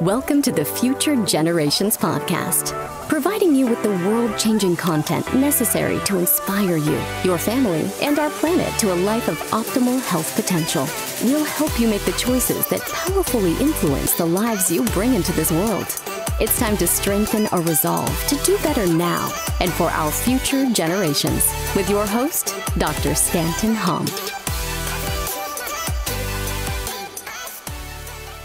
Welcome to the Future Generations Podcast, providing you with the world-changing content necessary to inspire you, your family, and our planet to a life of optimal health potential. We'll help you make the choices that powerfully influence the lives you bring into this world. It's time to strengthen our resolve to do better now and for our future generations. With your host, Dr. Stanton Hom.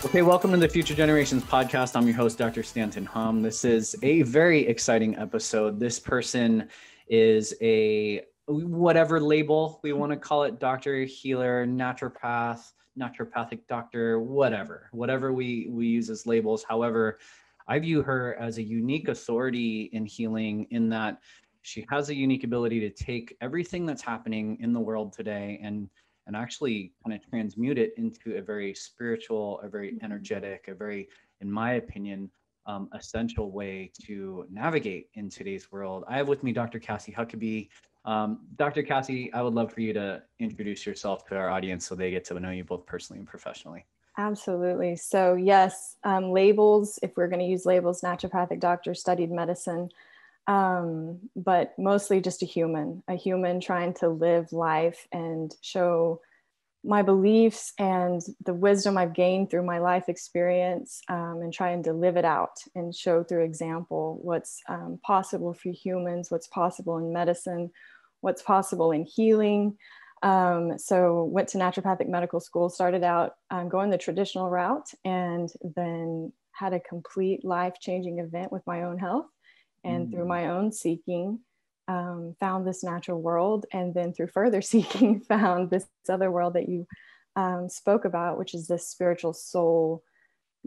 Okay, welcome to the Future Generations Podcast. I'm your host, Dr. Stanton Hom. This is a very exciting episode. This person is a, whatever label we want to call it, doctor, healer, naturopath, naturopathic doctor, whatever we use as labels. However, I view her as a unique authority in healing in that she has a unique ability to take everything that's happening in the world today and actually kind of transmute it into a very spiritual, a very energetic, a very, in my opinion, essential way to navigate in today's world. I have with me Dr. Cassie Huckaby. Dr. Cassie, I would love for you to introduce yourself to our audience so they get to know you both personally and professionally. Absolutely. So yes, labels, if we're going to use labels, naturopathic doctor, studied medicine, but mostly just a human trying to live life and show my beliefs and the wisdom I've gained through my life experience, and trying to live it out and show through example what's possible for humans, what's possible in medicine, what's possible in healing. So went to naturopathic medical school, started out going the traditional route, and then had a complete life-changing event with my own health. And through my own seeking, found this natural world. And then through further seeking, found this other world that you spoke about, which is this spiritual soul,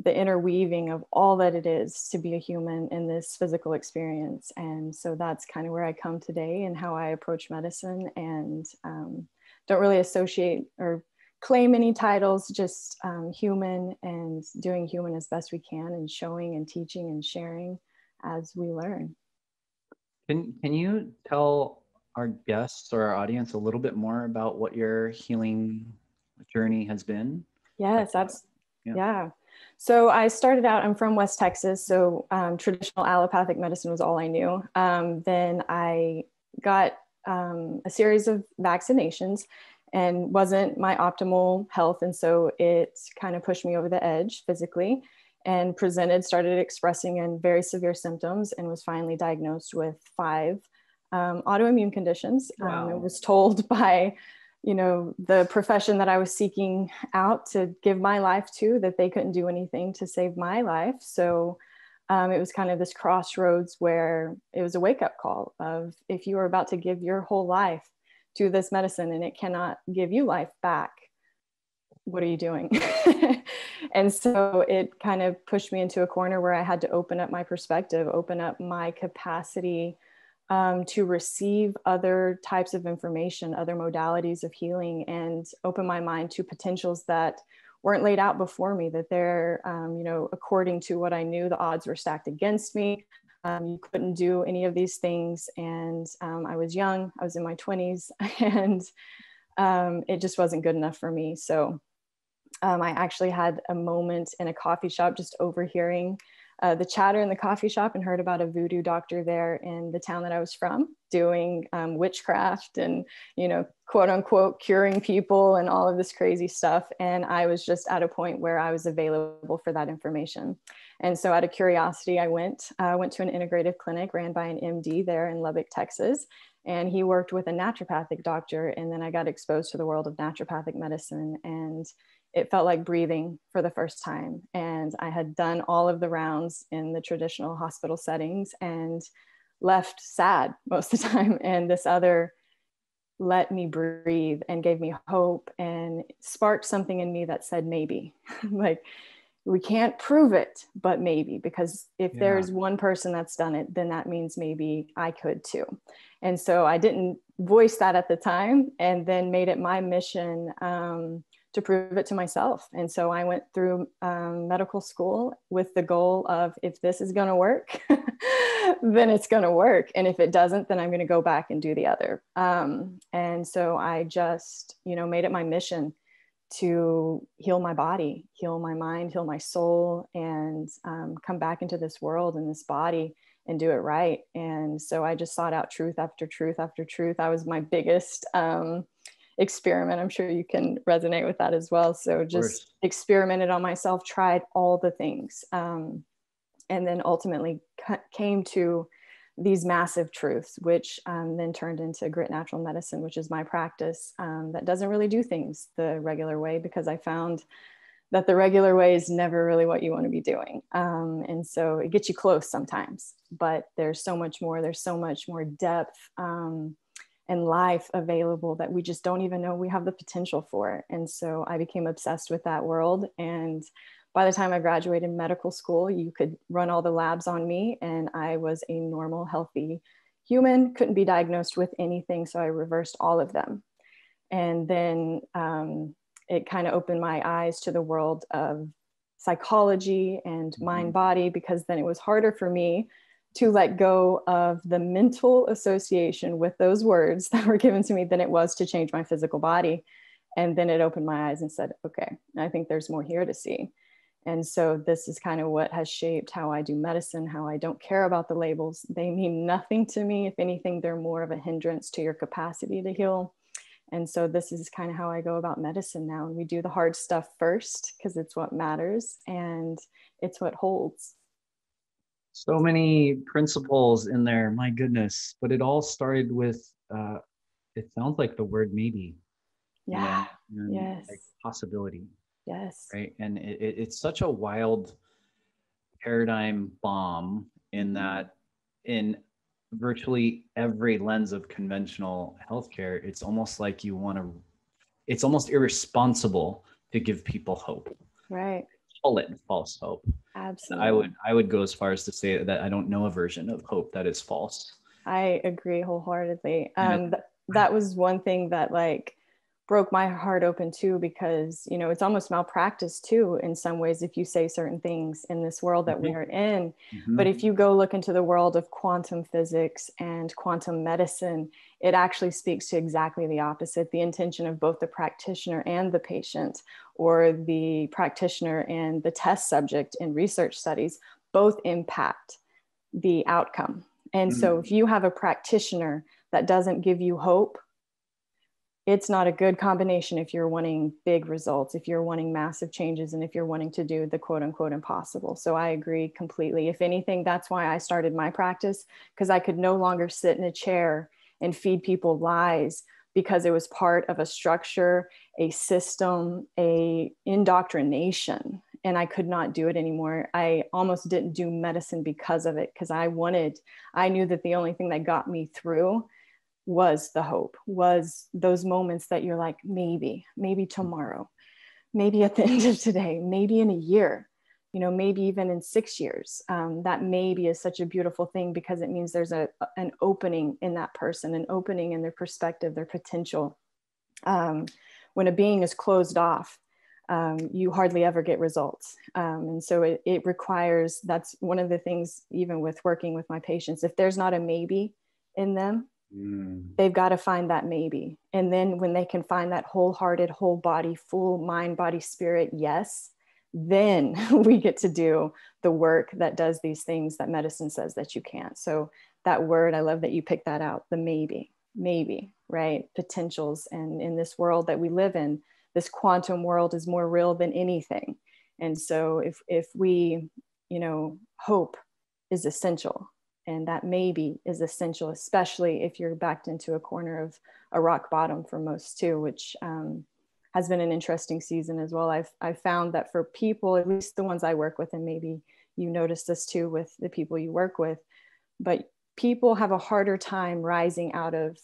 the interweaving of all that it is to be a human in this physical experience. And so that's kind of where I come today and how I approach medicine, and don't really associate or claim any titles, just human, and doing human as best we can, and showing and teaching and sharing as we learn. Can you tell our guests or our audience a little bit more about what your healing journey has been? Yes, yeah. So I started out, I'm from West Texas, so traditional allopathic medicine was all I knew. Then I got a series of vaccinations and wasn't my optimal health. And so it kind of pushed me over the edge physically, and started expressing in very severe symptoms, and was finally diagnosed with 5 autoimmune conditions. Wow. I was told by, the profession that I was seeking out to give my life to, that they couldn't do anything to save my life. So it was kind of this crossroads where it was a wake-up call of, if you are about to give your whole life to this medicine and it cannot give you life back, what are you doing? And so it kind of pushed me into a corner where I had to open up my perspective, open up my capacity to receive other types of information, other modalities of healing, and open my mind to potentials that weren't laid out before me, that they're, according to what I knew, the odds were stacked against me. You couldn't do any of these things. And I was young, I was in my 20s, and it just wasn't good enough for me. So I actually had a moment in a coffee shop, just overhearing the chatter in the coffee shop, and heard about a voodoo doctor there in the town that I was from doing witchcraft and, quote unquote, curing people and all of this crazy stuff. And I was just at a point where I was available for that information. And so out of curiosity, I went to an integrative clinic ran by an MD there in Lubbock, Texas. And he worked with a naturopathic doctor. And then I got exposed to the world of naturopathic medicine, and it felt like breathing for the first time. And I had done all of the rounds in the traditional hospital settings and left sad most of the time. And this other let me breathe and gave me hope and sparked something in me that said, maybe. Like, we can't prove it, but maybe, because if there's one person that's done it, then that means maybe I could too. And so I didn't voice that at the time, and then made it my mission to prove it to myself. And so I went through medical school with the goal of, if this is going to work, then it's going to work. And if it doesn't, then I'm going to go back and do the other. And so I just, made it my mission to heal my body, heal my mind, heal my soul, and come back into this world and this body and do it right. And so I just sought out truth after truth after truth. That was my biggest experiment. I'm sure you can resonate with that as well. So just experimented on myself, tried all the things, and then ultimately came to these massive truths, which then turned into Grit Natural Medicine, which is my practice that doesn't really do things the regular way, because I found that the regular way is never really what you want to be doing. And so it gets you close sometimes, but there's so much more. There's so much more depth and life available that we just don't even know we have the potential for. And so I became obsessed with that world. And by the time I graduated medical school, you could run all the labs on me, and I was a normal, healthy human, couldn't be diagnosed with anything. So I reversed all of them. And then it kind of opened my eyes to the world of psychology and mind body, because then it was harder for me to let go of the mental association with those words that were given to me than it was to change my physical body. And then it opened my eyes and said, okay, I think there's more here to see. And so this is kind of what has shaped how I do medicine, how I don't care about the labels. They mean nothing to me. If anything, they're more of a hindrance to your capacity to heal. And so this is kind of how I go about medicine now. And we do the hard stuff first because it's what matters and it's what holds. So many principles in there, my goodness. But it all started with, it sounds like the word maybe. Yeah. And Yes. like possibility. Yes. Right. And it's such a wild paradigm bomb in that in virtually every lens of conventional healthcare, it's almost like it's almost irresponsible to give people hope. Right. Call it false hope. Absolutely. I would go as far as to say that I don't know a version of hope that is false. I agree wholeheartedly. Yeah. That was one thing that like broke my heart open too, because, you know, it's almost malpractice too, in some ways, if you say certain things in this world that we are in. But if you go look into the world of quantum physics and quantum medicine, it actually speaks to exactly the opposite. The intention of both the practitioner and the patient, or the practitioner and the test subject in research studies, both impact the outcome. And so if you have a practitioner that doesn't give you hope, it's not a good combination if you're wanting big results, if you're wanting massive changes, and if you're wanting to do the quote unquote impossible. So I agree completely. If anything, that's why I started my practice, because I could no longer sit in a chair and feed people lies, because it was part of a structure, a system, a indoctrination, and I could not do it anymore. I almost didn't do medicine because of it, because I knew that the only thing that got me through was the hope, was those moments that you're like, maybe tomorrow, maybe at the end of today, maybe in a year, you know, maybe even in 6 years. That maybe is such a beautiful thing, because it means there's an opening in that person, an opening in their perspective, their potential. When a being is closed off, you hardly ever get results. And so it requires, that's one of the things, even with working with my patients, if there's not a maybe in them, they've got to find that maybe. And then when they can find that wholehearted, whole body, full mind, body, spirit, yes, then we get to do the work that does these things that medicine says that you can't. So that word, I love that you picked that out, the maybe, right? Potentials. And in this world that we live in, this quantum world is more real than anything. And so if we, you know, hope is essential. And that maybe is essential, especially if you're backed into a corner of a rock bottom for most too, which has been an interesting season as well. I've found that for people, at least the ones I work with, and maybe you notice this too with the people you work with, but people have a harder time rising out of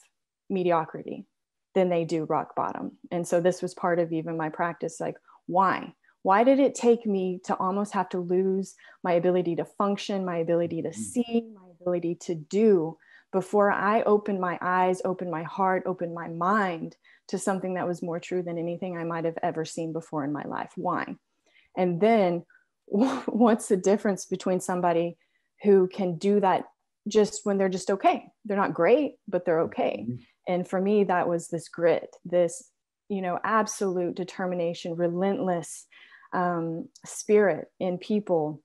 mediocrity than they do rock bottom. And so this was part of even my practice. Like, why? Why did it take me to almost have to lose my ability to function, my ability to see, my ability to do, before I opened my eyes, opened my heart, opened my mind to something that was more true than anything I might have ever seen before in my life? Why? And then what's the difference between somebody who can do that just when they're just okay? They're not great, but they're okay. And for me, that was this grit, this, absolute determination, relentless spirit in people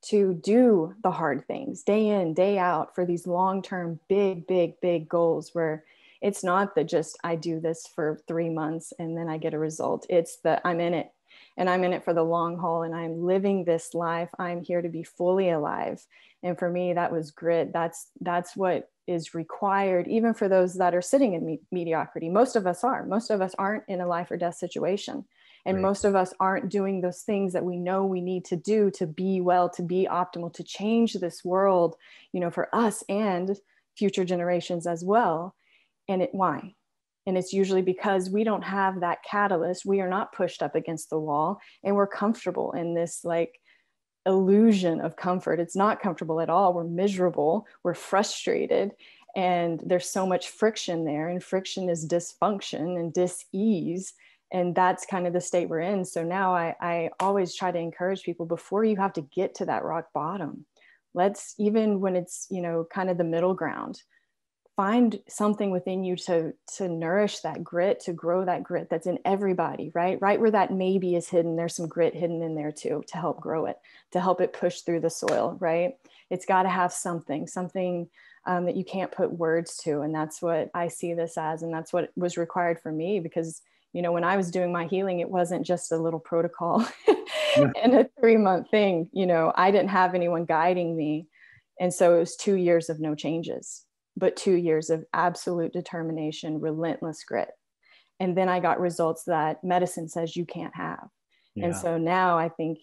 to do the hard things day in, day out for these long-term, big goals, where it's not that just I do this for 3 months and then I get a result. It's that I'm in it, and I'm in it for the long haul, and I'm living this life. I'm here to be fully alive. And for me, that was grit. That's what is required, even for those that are sitting in mediocrity. Most of us aren't in a life or death situation. And most of us aren't doing those things that we know we need to do to be well, to be optimal, to change this world, for us and future generations as well. And why? And it's usually because we don't have that catalyst. We are not pushed up against the wall, and we're comfortable in this illusion of comfort. It's not comfortable at all. We're miserable. We're frustrated. And there's so much friction there. And friction is dysfunction and dis-ease. And that's kind of the state we're in. So now I always try to encourage people, before you have to get to that rock bottom, even when it's, kind of the middle ground, find something within you to nourish that grit, to grow that grit that's in everybody, right where that maybe is hidden. There's some grit hidden in there too, to help grow it, to help it push through the soil, right? It's got to have something that you can't put words to. And that's what I see this as. And that's what was required for me, because when I was doing my healing, it wasn't just a little protocol and a 3-month thing. I didn't have anyone guiding me. And so it was 2 years of no changes, but 2 years of absolute determination, relentless grit. And then I got results that medicine says you can't have. Yeah. And so now I think,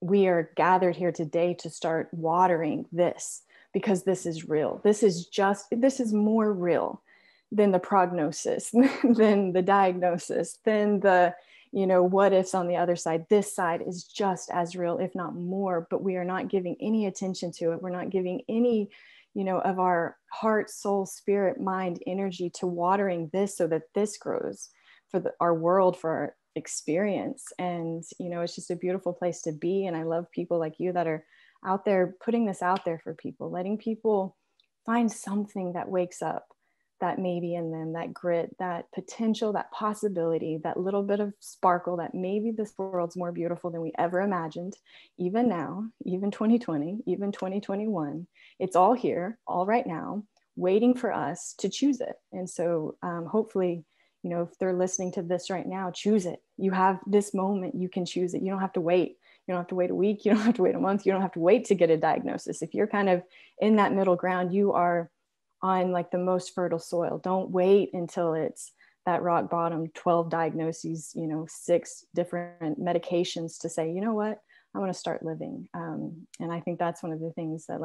we are gathered here today to start watering this, because this is real. This is more real than the prognosis, than the diagnosis, than the, what ifs on the other side. This side is just as real, if not more, but we are not giving any attention to it. We're not giving any, of our heart, soul, spirit, mind, energy to watering this, so that this grows for our world, for our experience. And, it's just a beautiful place to be. And I love people like you that are out there putting this out there for people, letting people find something that wakes up that maybe in them, that grit, that potential, that possibility, that little bit of sparkle, that maybe this world's more beautiful than we ever imagined. Even now, even 2020, even 2021, it's all here, all right now, waiting for us to choose it. And so hopefully, if they're listening to this right now, choose it. You have this moment, you can choose it. You don't have to wait. You don't have to wait a week. You don't have to wait a month. You don't have to wait to get a diagnosis. If you're kind of in that middle ground, you are on the most fertile soil. Don't wait until it's that rock bottom, 12 diagnoses, 6 different medications to say, you know what, I want to start living. And I think that's one of the things that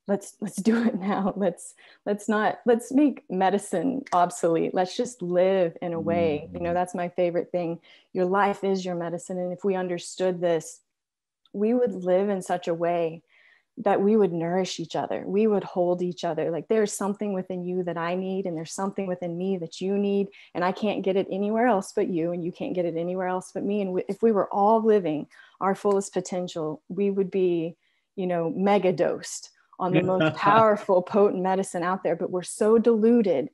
let's do it now. Let's make medicine obsolete. Let's just live in a way, that's my favorite thing. Your life is your medicine. And if we understood this, we would live in such a way that we would nourish each other. We would hold each other. There's something within you that I need, and there's something within me that you need, and I can't get it anywhere else but you, and you can't get it anywhere else but me. And if we were all living our fullest potential, we would be, mega dosed on the most powerful, potent medicine out there. But we're so diluted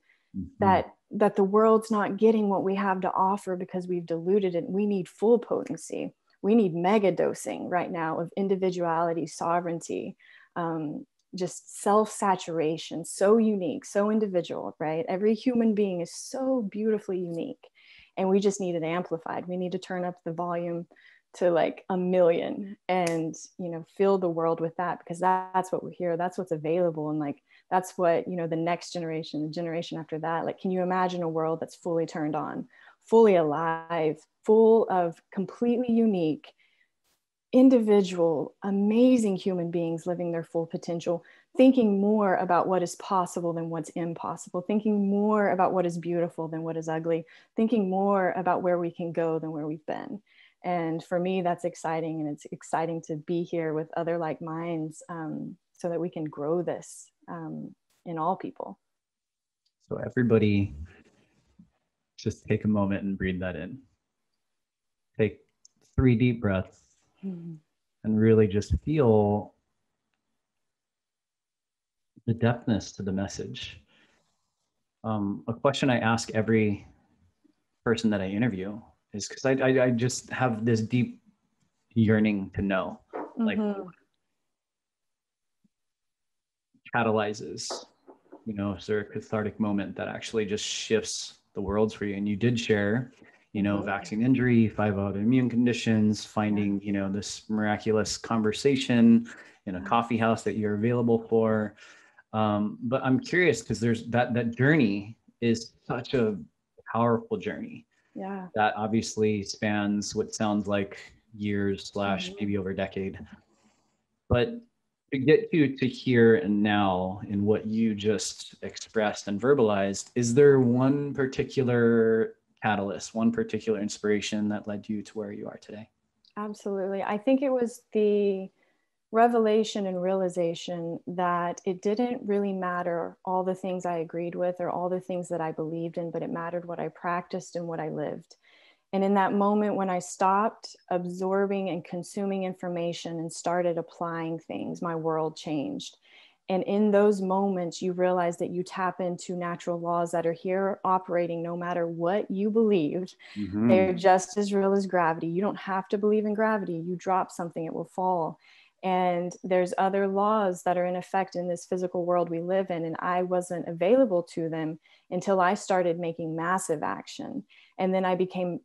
that the world's not getting what we have to offer, because we've diluted it. We need full potency. We need mega dosing right now of individuality, sovereignty, just self-saturation, so unique, so individual, right? Every human being is so beautifully unique, and we just need it amplified. We need to turn up the volume to 1 million and, fill the world with that, because that's what we're here. That's what's available. And that's what, the next generation, the generation after that, can you imagine a world that's fully turned on, fully alive, full of completely unique, individual, amazing human beings living their full potential, thinking more about what is possible than what's impossible, thinking more about what is beautiful than what is ugly, thinking more about where we can go than where we've been. And for me, that's exciting. And it's exciting to be here with other like minds, so that we can grow this in all people. So everybody, just take a moment and breathe that in. Take 3 deep breaths and really just feel the depthness to the message. A question I ask every person that I interview is because I just have this deep yearning to know, like, what catalyzes, you know, is there a cathartic moment that actually just shifts the worlds for you? And you did share, you know, vaccine injury, 5 autoimmune conditions, finding, you know, this miraculous conversation in a coffee house that you're available for. But I'm curious because there's that journey is such a powerful journey. Yeah. That obviously spans what sounds like years / maybe over a decade. But to get to here and now in what you just expressed and verbalized, is there one particular catalyst, one particular inspiration that led you to where you are today? Absolutely. I think it was the revelation and realization that it didn't really matter all the things I agreed with or all the things that I believed in, but it mattered what I practiced and what I lived. And in that moment, when I stopped absorbing and consuming information and started applying things, my world changed. And in those moments, you realize that you tap into natural laws that are here operating no matter what you believed. They're just as real as gravity. You don't have to believe in gravity. You drop something, it will fall. And there's other laws that are in effect in this physical world we live in. And I wasn't available to them until I started making massive action. And then I became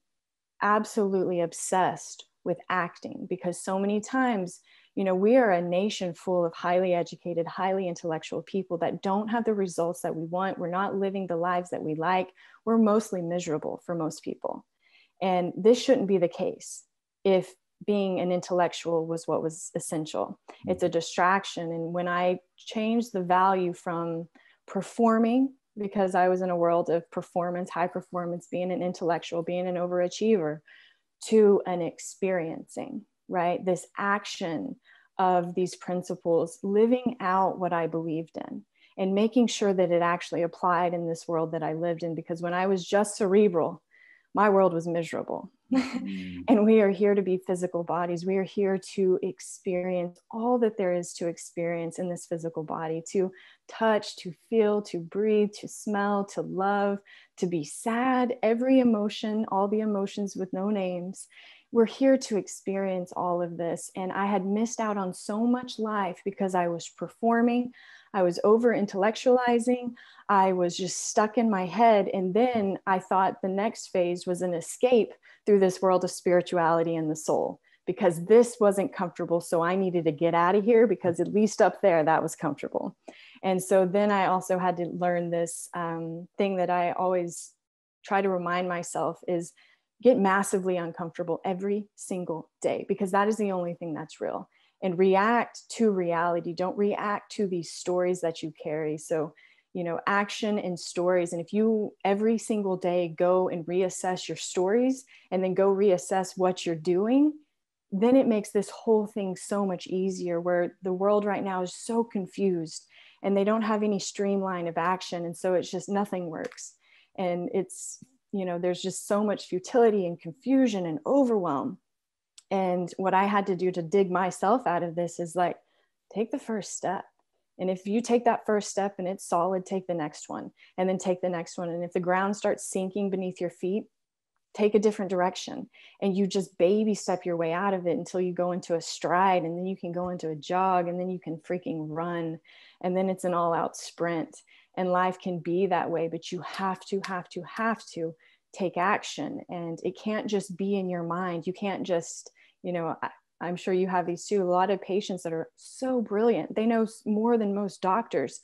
absolutely obsessed with acting, because so many times, you know, we are a nation full of highly educated, highly intellectual people that don't have the results that we want. We're not living the lives that we like. We're mostly miserable for most people. And this shouldn't be the case if being an intellectual was what was essential. It's a distraction. And when I changed the value from performing, because I was in a world of performance, high performance, being an intellectual, being an overachiever, to an experiencing, right? This action of these principles, living out what I believed in and making sure that it actually applied in this world that I lived in. Because when I was just cerebral, my world was miserable. And we are here to be physical bodies. We are here to experience all that there is to experience in this physical body, to touch, to feel, to breathe, to smell, to love, to be sad, every emotion, all the emotions with no names. We're here to experience all of this. And I had missed out on so much life because I was performing. I was over intellectualizing. I was just stuck in my head. And then I thought the next phase was an escape through this world of spirituality and the soul, because this wasn't comfortable. So I needed to get out of here, because at least up there, that was comfortable. And so then I also had to learn this thing that I always try to remind myself is get massively uncomfortable every single day, because that is the only thing that's real. And react to reality. Don't react to these stories that you carry. So, you know, action and stories. And if you every single day go and reassess your stories and then go reassess what you're doing, then it makes this whole thing so much easier, where the world right now is so confused and they don't have any streamline of action. And so it's just nothing works. And it's, you know, there's just so much futility and confusion and overwhelm. And what I had to do to dig myself out of this is like, take the first step. And if you take that first step and it's solid, take the next one, and then take the next one. And if the ground starts sinking beneath your feet, take a different direction. And you just baby step your way out of it until you go into a stride, and then you can go into a jog, and then you can freaking run. And then it's an all out sprint. And life can be that way, but you have to take action. And it can't just be in your mind. You can't just, you know, I'm sure you have these too. A lot of patients that are so brilliant, they know more than most doctors,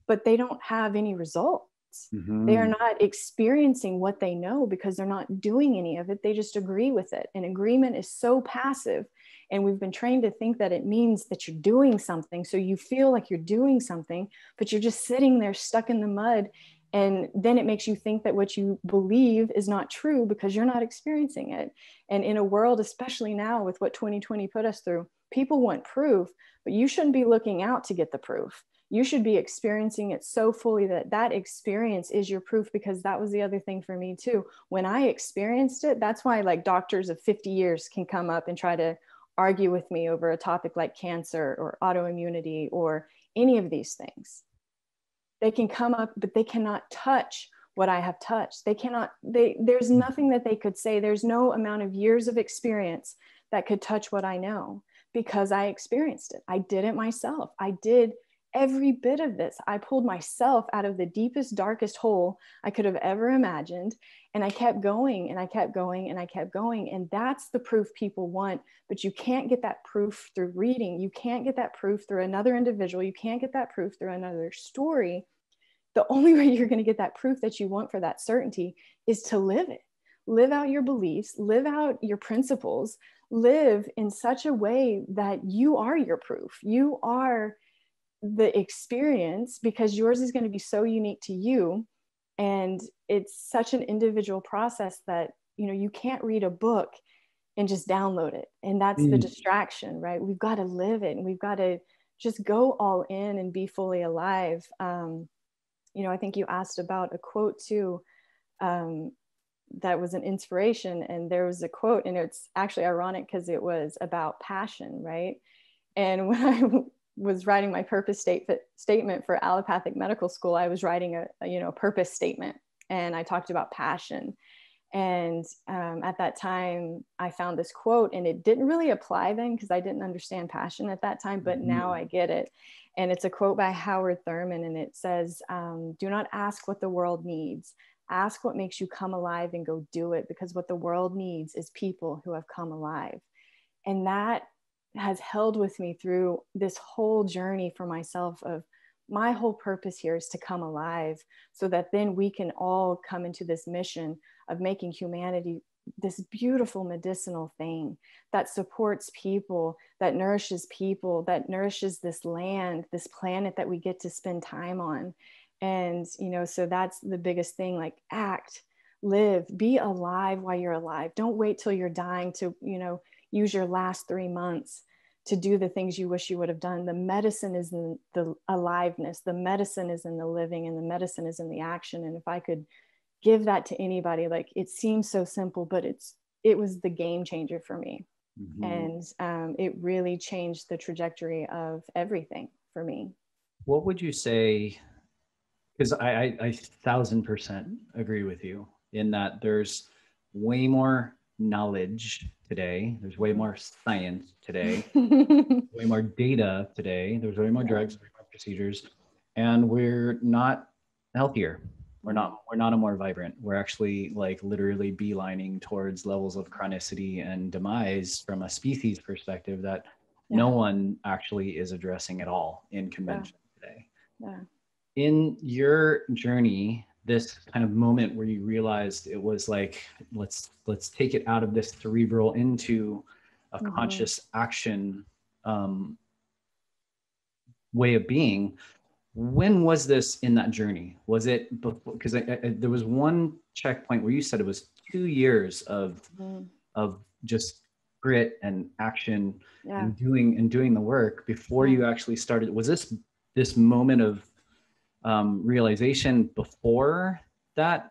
but they don't have any results. They are not experiencing what they know because they're not doing any of it. They just agree with it. And agreement is so passive. And we've been trained to think that it means that you're doing something. So you feel like you're doing something, but you're just sitting there stuck in the mud. And then it makes you think that what you believe is not true because you're not experiencing it. And in a world, especially now with what 2020 put us through, people want proof, but you shouldn't be looking out to get the proof. You should be experiencing it so fully that that experience is your proof, because that was the other thing for me too. When I experienced it, that's why like doctors of 50 years can come up and try to argue with me over a topic like cancer or autoimmunity or any of these things. They can come up, but they cannot touch what I have touched. They cannot, there's nothing that they could say. There's no amount of years of experience that could touch what I know, because I experienced it. I did it myself. I did every bit of this. I pulled myself out of the deepest, darkest hole I could have ever imagined. And I kept going and I kept going and I kept going. And that's the proof people want. But you can't get that proof through reading. You can't get that proof through another individual. You can't get that proof through another story. The only way you're going to get that proof that you want for that certainty is to live it. Live out your beliefs, live out your principles, live in such a way that you are your proof. You are the experience, because yours is going to be so unique to you. And it's such an individual process that, you know, you can't read a book and just download it. And that's the distraction, right? We've got to live it, and we've got to just go all in and be fully alive. You know, I think you asked about a quote too, that was an inspiration. And there was a quote, and it's actually ironic because it was about passion, right? And when I was writing my purpose statement for allopathic medical school, I was writing a purpose statement, and I talked about passion. And at that time, I found this quote, and it didn't really apply then because I didn't understand passion at that time, but now I get it. And it's a quote by Howard Thurman, and it says, "Do not ask what the world needs. Ask what makes you come alive and go do it, because what the world needs is people who have come alive." And that has held with me through this whole journey for myself of my whole purpose here is to come alive, so that then we can all come into this mission of making humanity this beautiful medicinal thing that supports people, that nourishes this land, this planet that we get to spend time on. And, you know, so that's the biggest thing, like act, live, be alive while you're alive. Don't wait till you're dying to, you know, use your last 3 months to do the things you wish you would have done. The medicine is in the aliveness, the medicine is in the living, and the medicine is in the action. And if I could give that to anybody, like, it seems so simple, but it was the game changer for me. And it really changed the trajectory of everything for me. What would you say? Because I 1000% agree with you in that there's way more knowledge today. There's way more science today, way more data today. There's way more drugs, way more procedures, and we're not healthier. We're not a more vibrant. We're actually like literally beelining towards levels of chronicity and demise from a species perspective that no one actually is addressing at all in convention today. In your journey, this kind of moment where you realized it was like, let's take it out of this cerebral into a conscious action way of being. When was this in that journey? Was it before? Because there was one checkpoint where you said it was 2 years of just grit and action and doing the work before you actually started. Was this moment of realization before that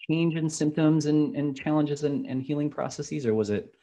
change in symptoms and challenges and healing processes, or was it?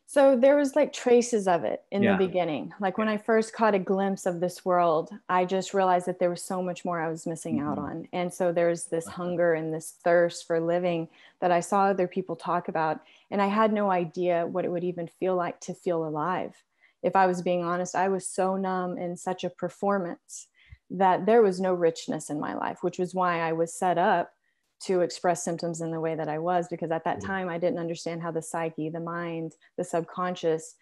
So there was like traces of it in the beginning. Like when I first caught a glimpse of this world, I just realized that there was so much more I was missing out on. And so there's this hunger and this thirst for living that I saw other people talk about. And I had no idea what it would even feel like to feel alive. If I was being honest, I was so numb in such a performance that there was no richness in my life, which was why I was set up to express symptoms in the way that I was, because at that time I didn't understand how the psyche, the mind, the subconscious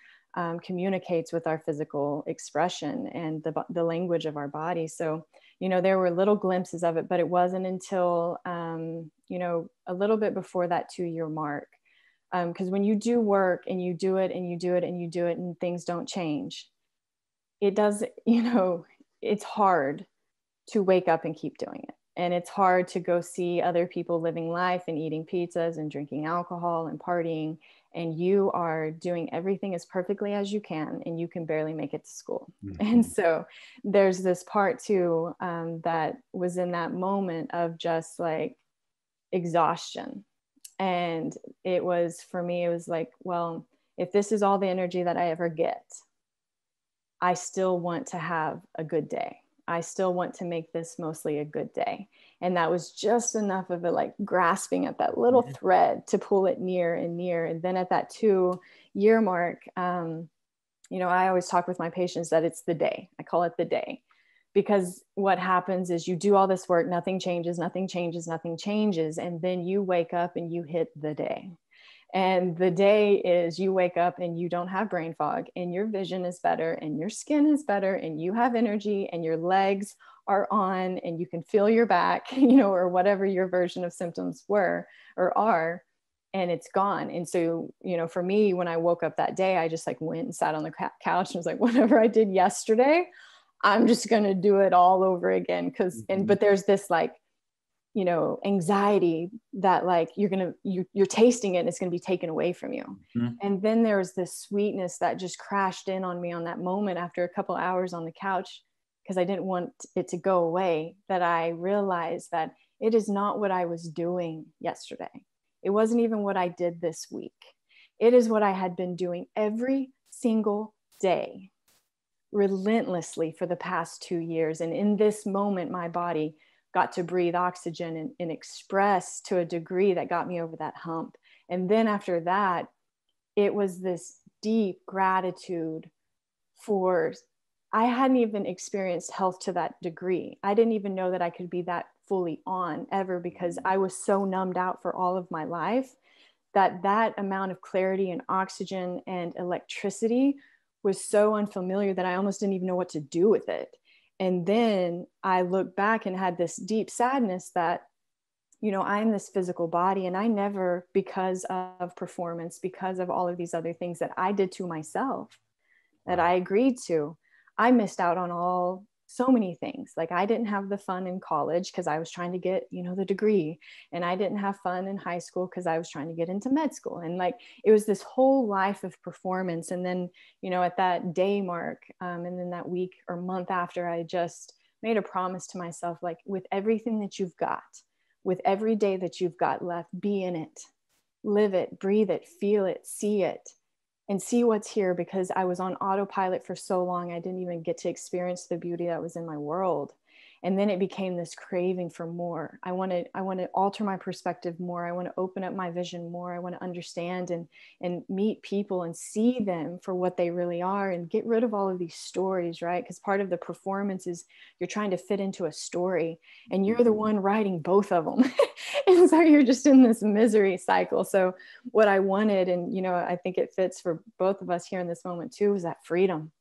communicates with our physical expression and the language of our body. So, you know, there were little glimpses of it, but it wasn't until, you know, a little bit before that 2-year mark. Because when you do work and you do it and you do it and you do it and things don't change, it does, you know, it's hard to wake up and keep doing it. And it's hard to go see other people living life and eating pizzas and drinking alcohol and partying. And you are doing everything as perfectly as you can, and you can barely make it to school. And so there's this part too, that was in that moment of just like exhaustion. And it was, for me, it was like, well, if this is all the energy that I ever get, I still want to have a good day. I still want to make this mostly a good day. And that was just enough of it, like grasping at that little thread to pull it near and near. And then at that 2-year mark, you know, I always talk with my patients that it's the day. I call it the day, because what happens is you do all this work, nothing changes, nothing changes, nothing changes. And then you wake up and you hit the day. And the day is you wake up and you don't have brain fog, and your vision is better, and your skin is better, and you have energy, and your legs are on, and you can feel your back, you know, or whatever your version of symptoms were or are, and it's gone. And so, you know, for me, when I woke up that day, I just like went and sat on the couch and was like, whatever I did yesterday, I'm just going to do it all over again. But there's this like, you know, anxiety that like you're tasting it and it's going to be taken away from you. And then there was this sweetness that just crashed in on me on that moment after a couple hours on the couch, because I didn't want it to go away, that I realized that it is not what I was doing yesterday. It wasn't even what I did this week. It is what I had been doing every single day, relentlessly for the past 2 years. And in this moment, my body got to breathe oxygen and express to a degree that got me over that hump. And then after that, it was this deep gratitude for, I hadn't even experienced health to that degree. I didn't even know that I could be that fully on ever, because I was so numbed out for all of my life that amount of clarity and oxygen and electricity was so unfamiliar that I almost didn't even know what to do with it. And then I looked back and had this deep sadness that, you know, I'm this physical body, and I never, because of performance, because of all of these other things that I did to myself, that I agreed to, I missed out on so many things. Like I didn't have the fun in college because I was trying to get, you know, the degree, and I didn't have fun in high school because I was trying to get into med school. And like, it was this whole life of performance. And then, you know, at that day mark, and then that week or month after, I just made a promise to myself, like, with everything that you've got, with every day that you've got left, be in it, live it, breathe it, feel it, see it, and see what's here. Because I was on autopilot for so long, I didn't even get to experience the beauty that was in my world. And then it became this craving for more. I want to alter my perspective more. I want to open up my vision more. I want to understand and meet people and see them for what they really are, and get rid of all of these stories, right? Because part of the performance is you're trying to fit into a story, and you're the one writing both of them. And so you're just in this misery cycle. So what I wanted, and, you know, I think it fits for both of us here in this moment too, was that freedom.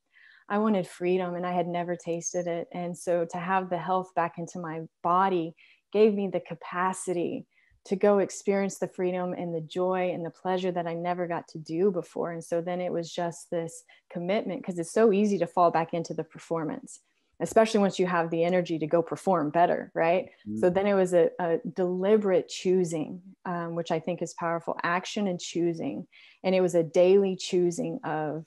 I wanted freedom, and I had never tasted it. And so to have the health back into my body gave me the capacity to go experience the freedom and the joy and the pleasure that I never got to do before. And so then it was just this commitment, because it's so easy to fall back into the performance, especially once you have the energy to go perform better, right? So then it was a deliberate choosing, which I think is powerful, action and choosing. And it was a daily choosing of,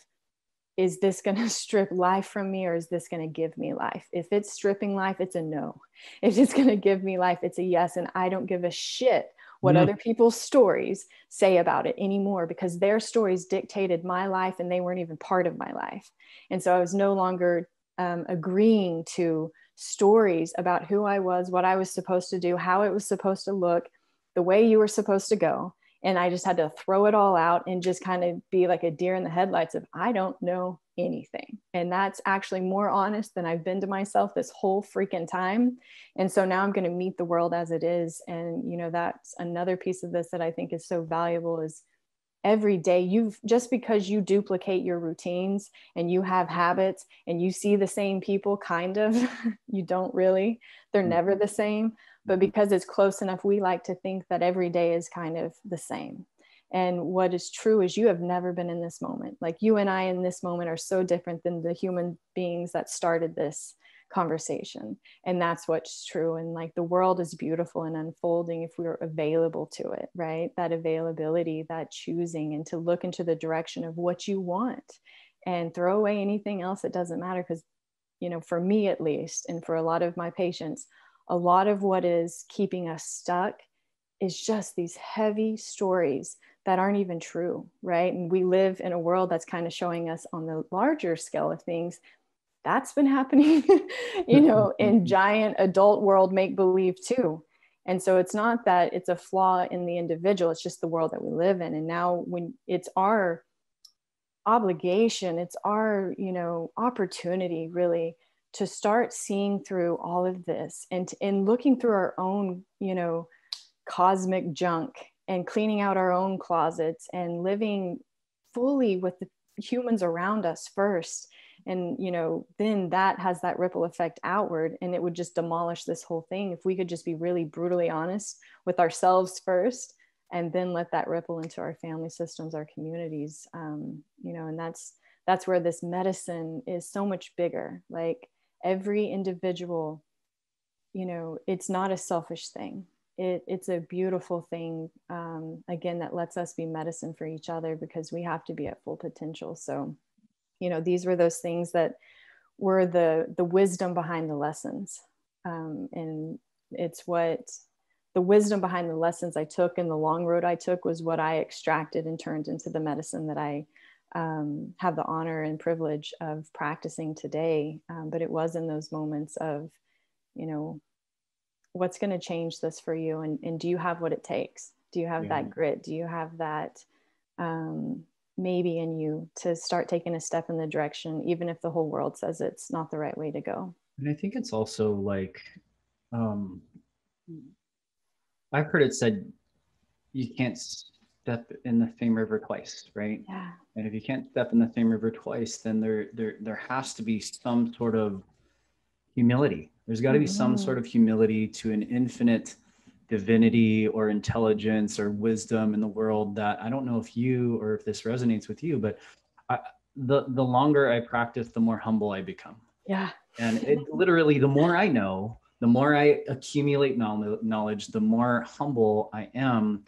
is this going to strip life from me, or is this going to give me life? If it's stripping life, it's a no. If it's going to give me life, it's a yes. And I don't give a shit what other people's stories say about it anymore, because their stories dictated my life, and they weren't even part of my life. And so I was no longer agreeing to stories about who I was, what I was supposed to do, how it was supposed to look, the way you were supposed to go. And I just had to throw it all out and just kind of be like a deer in the headlights of, I don't know anything. And that's actually more honest than I've been to myself this whole freaking time. And so now I'm going to meet the world as it is. And, you know, that's another piece of this that I think is so valuable, is every day just because you duplicate your routines and you have habits and you see the same people, kind of, you don't really, they're never the same. But because it's close enough, we like to think that every day is kind of the same. And what is true is you have never been in this moment. Like you and I in this moment are so different than the human beings that started this conversation. And that's what's true. And like the world is beautiful and unfolding if we're available to it, right? That availability, that choosing, and to look into the direction of what you want and throw away anything else that doesn't matter. Because, you know, for me at least, and for a lot of my patients, a lot of what is keeping us stuck is just these heavy stories that aren't even true, right? And we live in a world that's kind of showing us on the larger scale of things, that's been happening, in giant adult world make believe too. And so it's not that it's a flaw in the individual, it's just the world that we live in. And now when it's our obligation, it's our, opportunity really to start seeing through all of this and looking through our own, cosmic junk and cleaning out our own closets and living fully with the humans around us first. And, then that has that ripple effect outward, and it would just demolish this whole thing if we could just be really brutally honest with ourselves first, and then let that ripple into our family systems, our communities. And that's where this medicine is so much bigger. Like every individual, it's not a selfish thing. It's a beautiful thing, again, that lets us be medicine for each other, because we have to be at full potential. So, these were those things that were the wisdom behind the lessons. And it's what the wisdom behind the lessons I took and the long road I took was what I extracted and turned into the medicine that I have the honor and privilege of practicing today. But it was in those moments of, what's going to change this for you? And do you have what it takes? Do you have that grit? Do you have that maybe in you to start taking a step in the direction, even if the whole world says it's not the right way to go? And I think it's also like, I've heard it said, you can't step in the same river twice, right? Yeah. And if you can't step in the same river twice, then there has to be some sort of humility. There's got to be some sort of humility to an infinite divinity or intelligence or wisdom in the world that I don't know if you or if this resonates with you, but the longer I practice, the more humble I become. Yeah. And it literally, the more I know, the more I accumulate knowledge, the more humble I am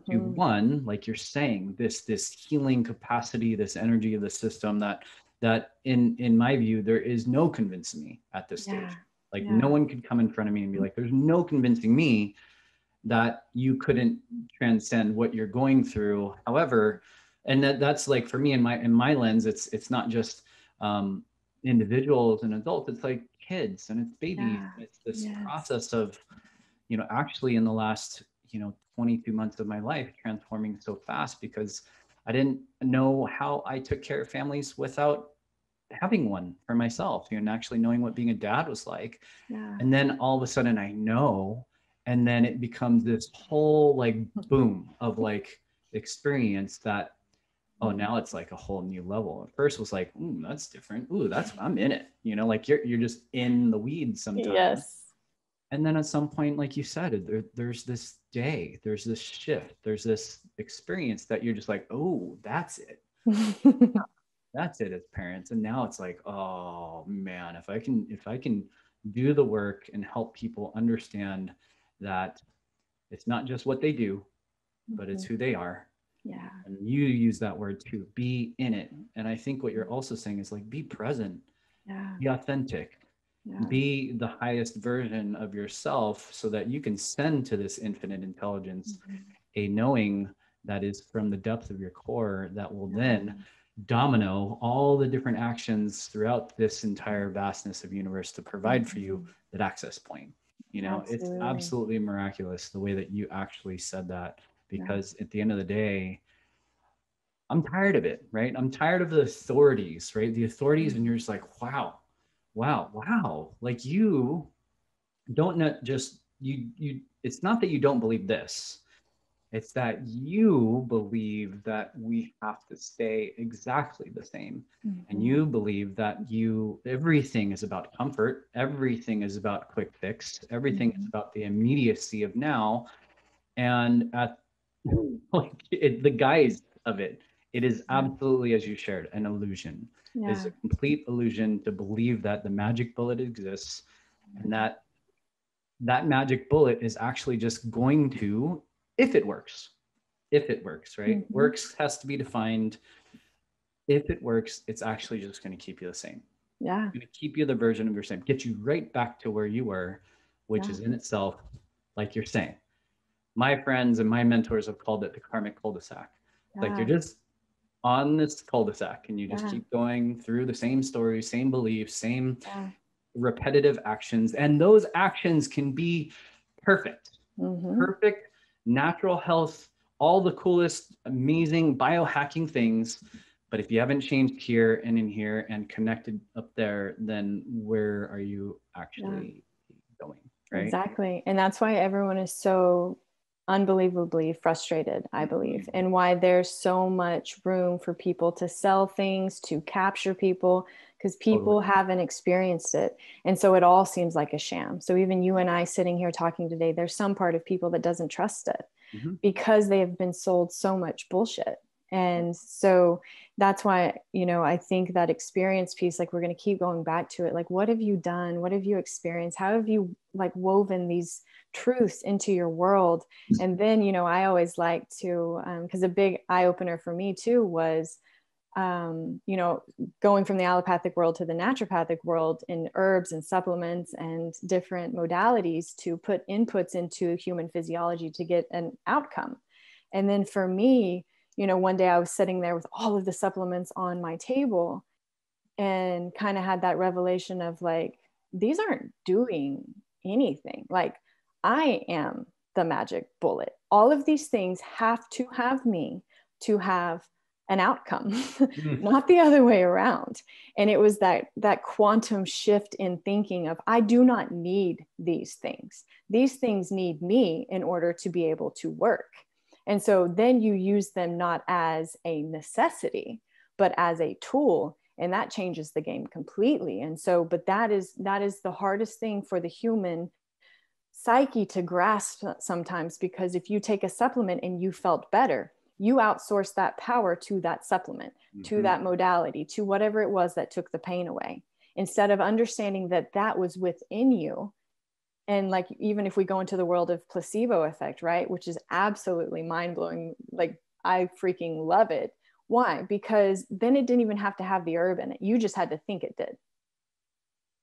to one, like you're saying, this healing capacity, this energy of the system that in my view, there is no convincing me at this stage. Like no one could come in front of me and be like, there's no convincing me that you couldn't transcend what you're going through. However, and that's like, for me, in my lens, it's not just individuals and adults, it's like kids and it's babies. It's this process of, actually in the last, 22 months of my life transforming so fast, because I didn't know how I took care of families without having one for myself, and actually knowing what being a dad was like. And then all of a sudden I know, and then it becomes this whole like boom of like experience that, oh, now it's like a whole new level. At first was like, ooh, that's different. Ooh, I'm in it. Like you're just in the weeds sometimes. Yes. And then at some point, like you said, there's this day, there's this shift, there's this experience that you're just like, oh, that's it. That's it as parents. And now it's like, oh man, if I can do the work and help people understand that it's not just what they do, but it's who they are. Yeah. And you use that word too, be in it. And I think what you're also saying is like, be present, be authentic, be the highest version of yourself, so that you can send to this infinite intelligence a knowing that is from the depth of your core that will then domino all the different actions throughout this entire vastness of universe to provide for you that access point. It's absolutely miraculous the way that you actually said that, because at the end of the day, I'm tired of it, right? I'm tired of the authorities, right? The authorities, and you're just like, wow. Like you don't not just, you, it's not that you don't believe this. It's that you believe that we have to stay exactly the same. And you believe that everything is about comfort. Everything is about quick fix. Everything is about the immediacy of now. And at like the guise of it, it is absolutely, as you shared, an illusion. It's a complete illusion to believe that the magic bullet exists, and that magic bullet is actually just going to, if it works, right? Works has to be defined. If it works, it's actually just going to keep you the same. It's going to keep you the version of your same, get you right back to where you were, which is in itself, like you're saying. My friends and my mentors have called it the karmic cul-de-sac. Like you're just on this cul-de-sac, and you just Yeah. keep going through the same stories, same beliefs, same Yeah. repetitive actions. And those actions can be perfect, Mm-hmm. perfect, natural health, all the coolest, amazing biohacking things. But if you haven't changed here and in here and connected up there, then where are you actually going? Right? Exactly. And that's why everyone is so unbelievably frustrated, I believe, and why there's so much room for people to sell things, to capture people, because people Totally. haven't experienced it. And so it all seems like a sham. So even you and I sitting here talking today, there's some part of people that doesn't trust it Mm-hmm. because they have been sold so much bullshit. And so that's why, you know, I think that experience piece, like we're going to keep going back to it. Like, what have you done? What have you experienced? How have you like woven these truths into your world? And then, you know, I always like to, because a big eye opener for me too was, you know, going from the allopathic world to the naturopathic world in herbs and supplements and different modalities to put inputs into human physiology to get an outcome. And then for me, you know, one day I was sitting there with all of the supplements on my table and kind of had that revelation of like, these aren't doing anything. Like, I am the magic bullet. All of these things have to have me to have an outcome, not the other way around. And it was that quantum shift in thinking of, I do not need these things. These things need me in order to be able to work. And so then you use them not as a necessity, but as a tool. And that changes the game completely. And so, but that is the hardest thing for the human psyche to grasp sometimes, because if you take a supplement and you felt better, you outsource that power to that supplement, to that modality, to whatever it was that took the pain away, instead of understanding that that was within you. And like, even if we go into the world of placebo effect, right, which is absolutely mind-blowing, like I freaking love it. Why? Because then it didn't even have to have the herb in it. You just had to think it did.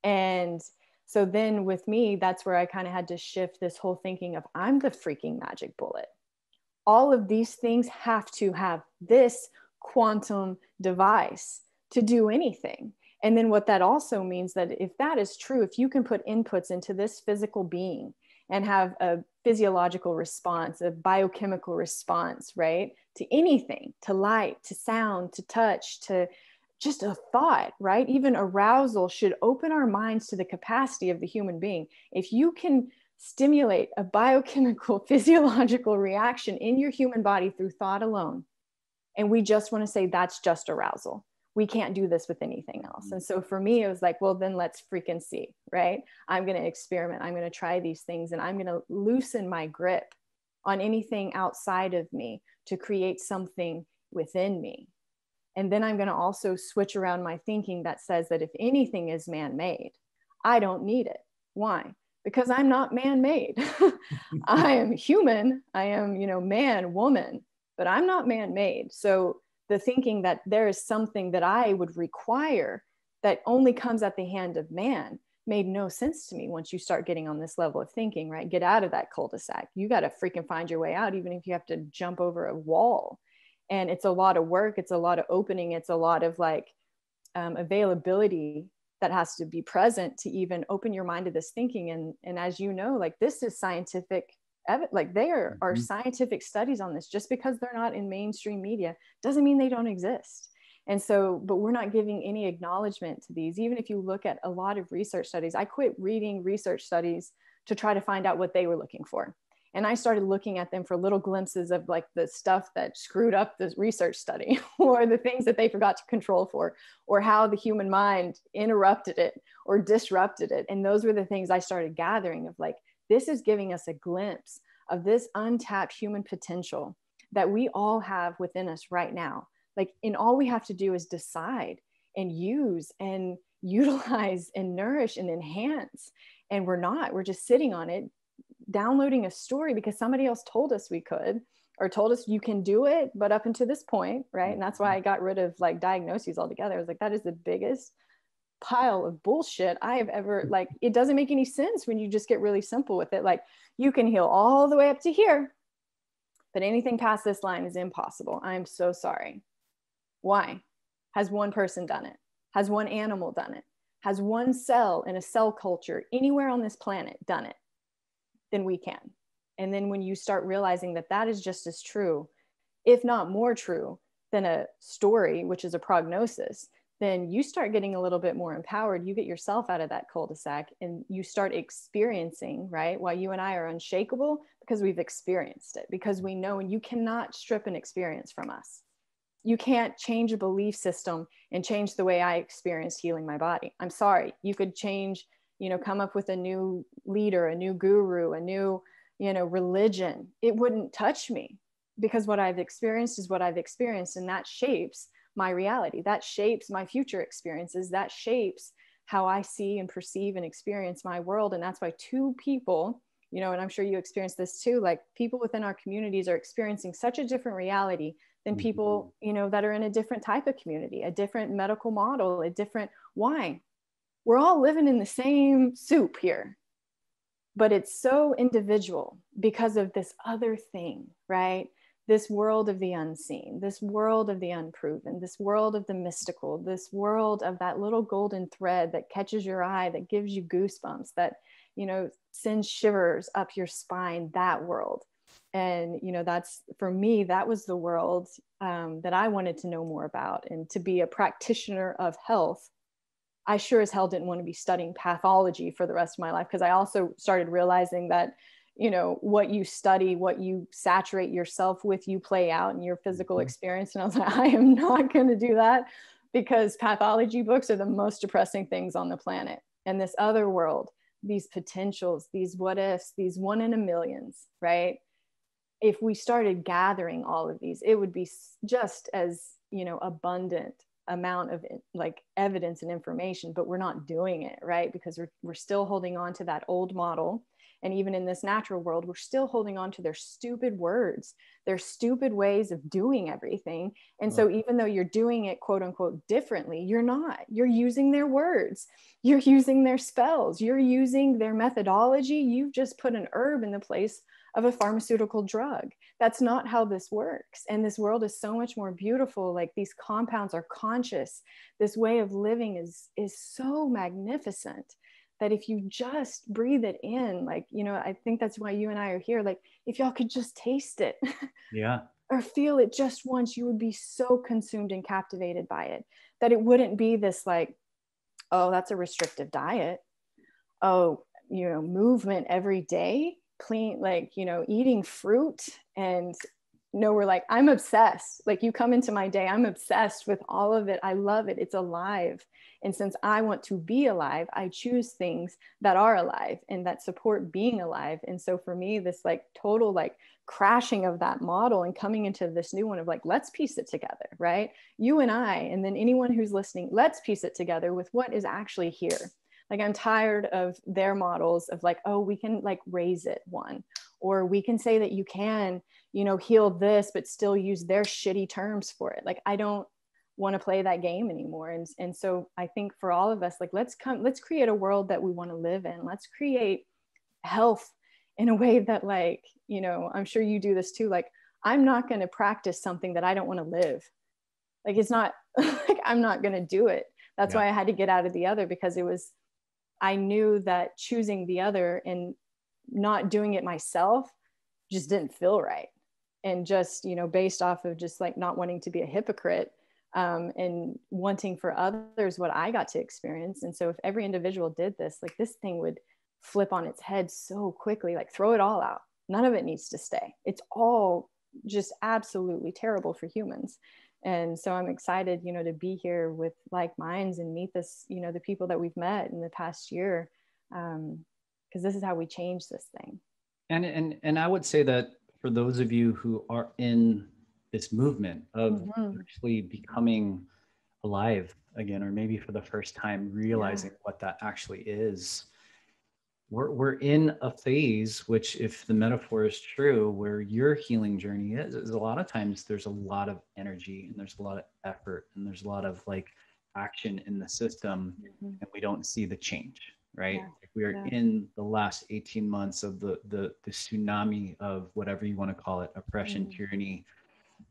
And so then with me, that's where I kind of had to shift this whole thinking of, I'm the freaking magic bullet. All of these things have to have this quantum device to do anything. And then what that also means, that if that is true, if you can put inputs into this physical being and have a physiological response, a biochemical response, right, to anything, to light, to sound, to touch, to just a thought, right? Even arousal should open our minds to the capacity of the human being. If you can stimulate a biochemical, physiological reaction in your human body through thought alone, and we just want to say that's just arousal, we can't do this with anything else. And so for me, it was like, well, then let's freaking see, right? I'm going to experiment. I'm going to try these things, and I'm going to loosen my grip on anything outside of me to create something within me. And then I'm going to also switch around my thinking that says that if anything is man-made, I don't need it. Why? Because I'm not man-made. I am human. I am, you know, man, woman, but I'm not man-made. So the thinking that there is something that I would require that only comes at the hand of man made no sense to me once you start getting on this level of thinking, right? Get out of that cul-de-sac. You got to freaking find your way out, even if you have to jump over a wall. And it's a lot of work. It's a lot of opening. It's a lot of like availability that has to be present to even open your mind to this thinking. And as you know, like this is scientific, like there are scientific studies on this. Just because they're not in mainstream media doesn't mean they don't exist. And so, but we're not giving any acknowledgement to these. Even if you look at a lot of research studies, I quit reading research studies to try to find out what they were looking for. And I started looking at them for little glimpses of like the stuff that screwed up the research study, or the things that they forgot to control for, or how the human mind interrupted it or disrupted it. And those were the things I started gathering of like, this is giving us a glimpse of this untapped human potential that we all have within us right now. Like, and all we have to do is decide and use and utilize and nourish and enhance. And we're just sitting on it, downloading a story because somebody else told us we could, or told us you can do it, but up until this point, right? And that's why I got rid of like diagnoses altogether. I was like, that is the biggest pile of bullshit I have ever, like, it doesn't make any sense when you just get really simple with it. Like, you can heal all the way up to here, but anything past this line is impossible. I'm so sorry. Why? Has one person done it? Has one animal done it? Has one cell in a cell culture anywhere on this planet done it? Then we can. And then when you start realizing that that is just as true, if not more true than a story, which is a prognosis, then you start getting a little bit more empowered. You get yourself out of that cul-de-sac and you start experiencing, right? Why you and I are unshakable, because we've experienced it, because we know, and you cannot strip an experience from us. You can't change a belief system and change the way I experienced healing my body. I'm sorry. You could change, come up with a new leader, a new guru, a new, religion. It wouldn't touch me, because what I've experienced is what I've experienced, and that shapes my reality. That shapes my future experiences. That shapes how I see and perceive and experience my world. And that's why two people, and I'm sure you experience this too, like people within our communities are experiencing such a different reality than people, that are in a different type of community, a different medical model, a different why. We're all living in the same soup here, but it's so individual because of this other thing, right? This world of the unseen, this world of the unproven, this world of the mystical, this world of that little golden thread that catches your eye, that gives you goosebumps, that, sends shivers up your spine, that world. And, that's, for me, that was the world that I wanted to know more about. And to be a practitioner of health, I sure as hell didn't want to be studying pathology for the rest of my life, because I also started realizing that, what you study, what you saturate yourself with, you play out in your physical experience. And I was like, I am not going to do that, because pathology books are the most depressing things on the planet. And this other world, these potentials, these what ifs, these 1 in a millions, right? If we started gathering all of these, it would be just as, abundant amount of like evidence and information, but we're not doing it, right? Because we're still holding on to that old model. And even in this natural world, we're still holding on to their stupid words, their stupid ways of doing everything. And so even though you're doing it, quote unquote, differently, you're not. You're using their words. You're using their spells. You're using their methodology. You've just put an herb in the place of a pharmaceutical drug. That's not how this works. And this world is so much more beautiful. Like, these compounds are conscious. This way of living is so magnificent that if you just breathe it in, like, I think that's why you and I are here. Like, if y'all could just taste it, yeah, or feel it just once, you would be so consumed and captivated by it that it wouldn't be this like, oh, that's a restrictive diet. Oh, movement every day, clean, like, eating fruit. And no, we're like, I'm obsessed. Like, you come into my day, I'm obsessed with all of it. I love it. It's alive. And since I want to be alive, I choose things that are alive and that support being alive. And so for me, this like total like crashing of that model and coming into this new one of like, let's piece it together, right? You and I, and then anyone who's listening, let's piece it together with what is actually here. Like, I'm tired of their models of like, oh, we can like raise it one, or we can say that you can, heal this, but still use their shitty terms for it. Like, I don't want to play that game anymore. And so I think for all of us, like, let's create a world that we want to live in. Let's create health in a way that, like, I'm sure you do this too. Like, I'm not going to practice something that I don't want to live. Like, it's not like, I'm not going to do it. That's why I had to get out of the other, because I knew that choosing the other and not doing it myself just didn't feel right. And just, based off of just like not wanting to be a hypocrite, and wanting for others what I got to experience. And so if every individual did this, like, this thing would flip on its head so quickly. Like, throw it all out. None of it needs to stay. It's all just absolutely terrible for humans. And so I'm excited, to be here with like minds and meet this, the people that we've met in the past year, because this is how we change this thing. And I would say that for those of you who are in this movement of actually becoming alive again, or maybe for the first time realizing what that actually is, we're in a phase, which, if the metaphor is true, where your healing journey is a lot of times there's a lot of energy and there's a lot of effort and there's a lot of like action in the system, and we don't see the change, right? We are in the last 18 months of the tsunami of whatever you want to call it, oppression, tyranny,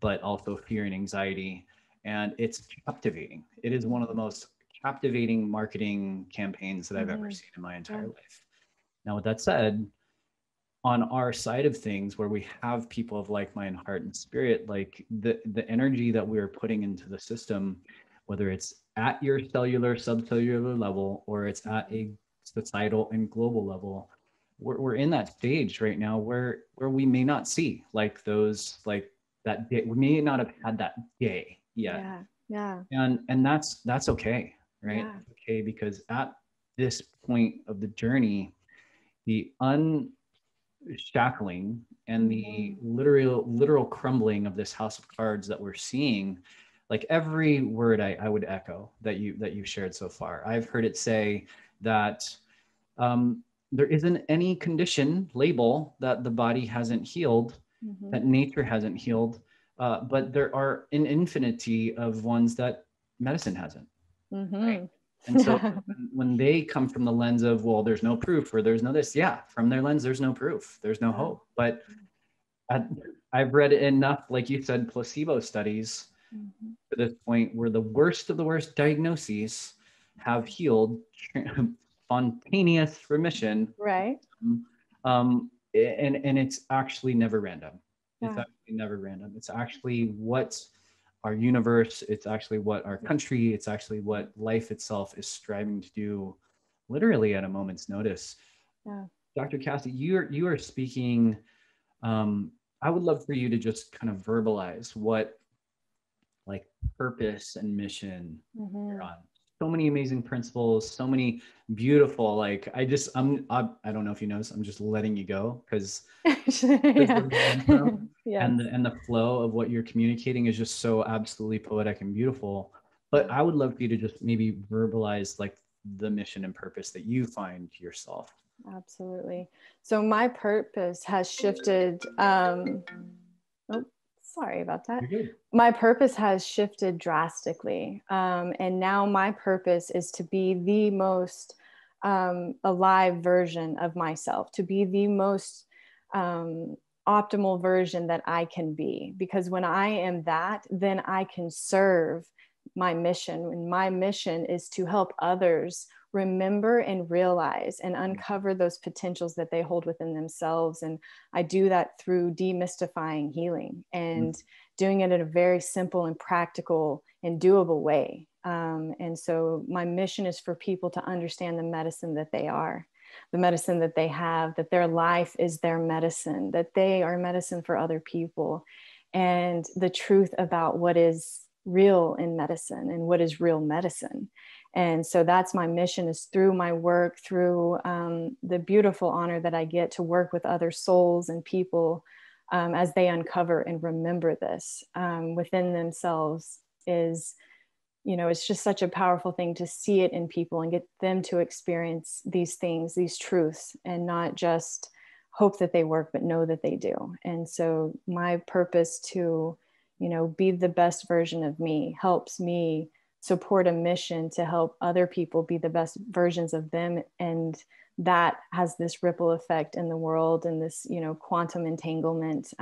but also fear and anxiety. and it's captivating. It is one of the most captivating marketing campaigns that I've ever seen in my entire life. Now, with that said, on our side of things, where we have people of like mind, heart, and spirit, like the energy that we're putting into the system, whether it's at your cellular, subcellular level, or it's at a societal and global level, we're in that stage right now where we may not see like those, like that day, we may not have had that day yet. And that's okay, right? Okay, because at this point of the journey, the unshackling and the literal crumbling of this house of cards that we're seeing, like every word I would echo that you shared so far. I've heard it say that there isn't any condition label that the body hasn't healed, that nature hasn't healed, but there are an infinity of ones that medicine hasn't. Right? And so when they come from the lens of, well, there's no proof, or there's no this, yeah, from their lens, there's no proof, there's no hope. But I've read enough, like you said, placebo studies to this point where the worst of the worst diagnoses have healed, spontaneous remission. Right. And it's actually never random. It's actually never random. It's actually what our universe, it's actually what our country, it's actually what life itself is striving to do, literally at a moment's notice. Dr. Cassie, you are speaking. I would love for you to just kind of verbalize what like purpose and mission you're on. So many amazing principles, so many beautiful, like I don't know if you notice, I'm just letting you go because and the flow of what you're communicating is just so absolutely poetic and beautiful. But I would love for you to just maybe verbalize like the mission and purpose that you find yourself. Absolutely. So my purpose has shifted. Sorry about that. My purpose has shifted drastically. And now my purpose is to be the most alive version of myself, to be the most optimal version that I can be. Because when I am that, then I can serve my mission. And my mission is to help others remember and realize and uncover those potentials that they hold within themselves. And I do that through demystifying healing and doing it in a very simple and practical and doable way. And so my mission is for people to understand the medicine that they are, the medicine that they have, that their life is their medicine, that they are medicine for other people, and the truth about what is real in medicine and what is real medicine. And so that's my mission, is through my work, through the beautiful honor that I get to work with other souls and people as they uncover and remember this within themselves is, it's just such a powerful thing to see it in people and get them to experience these things, these truths, and not just hope that they work, but know that they do. And so my purpose to, be the best version of me helps me support a mission to help other people be the best versions of them. And that has this ripple effect in the world, and this, quantum entanglement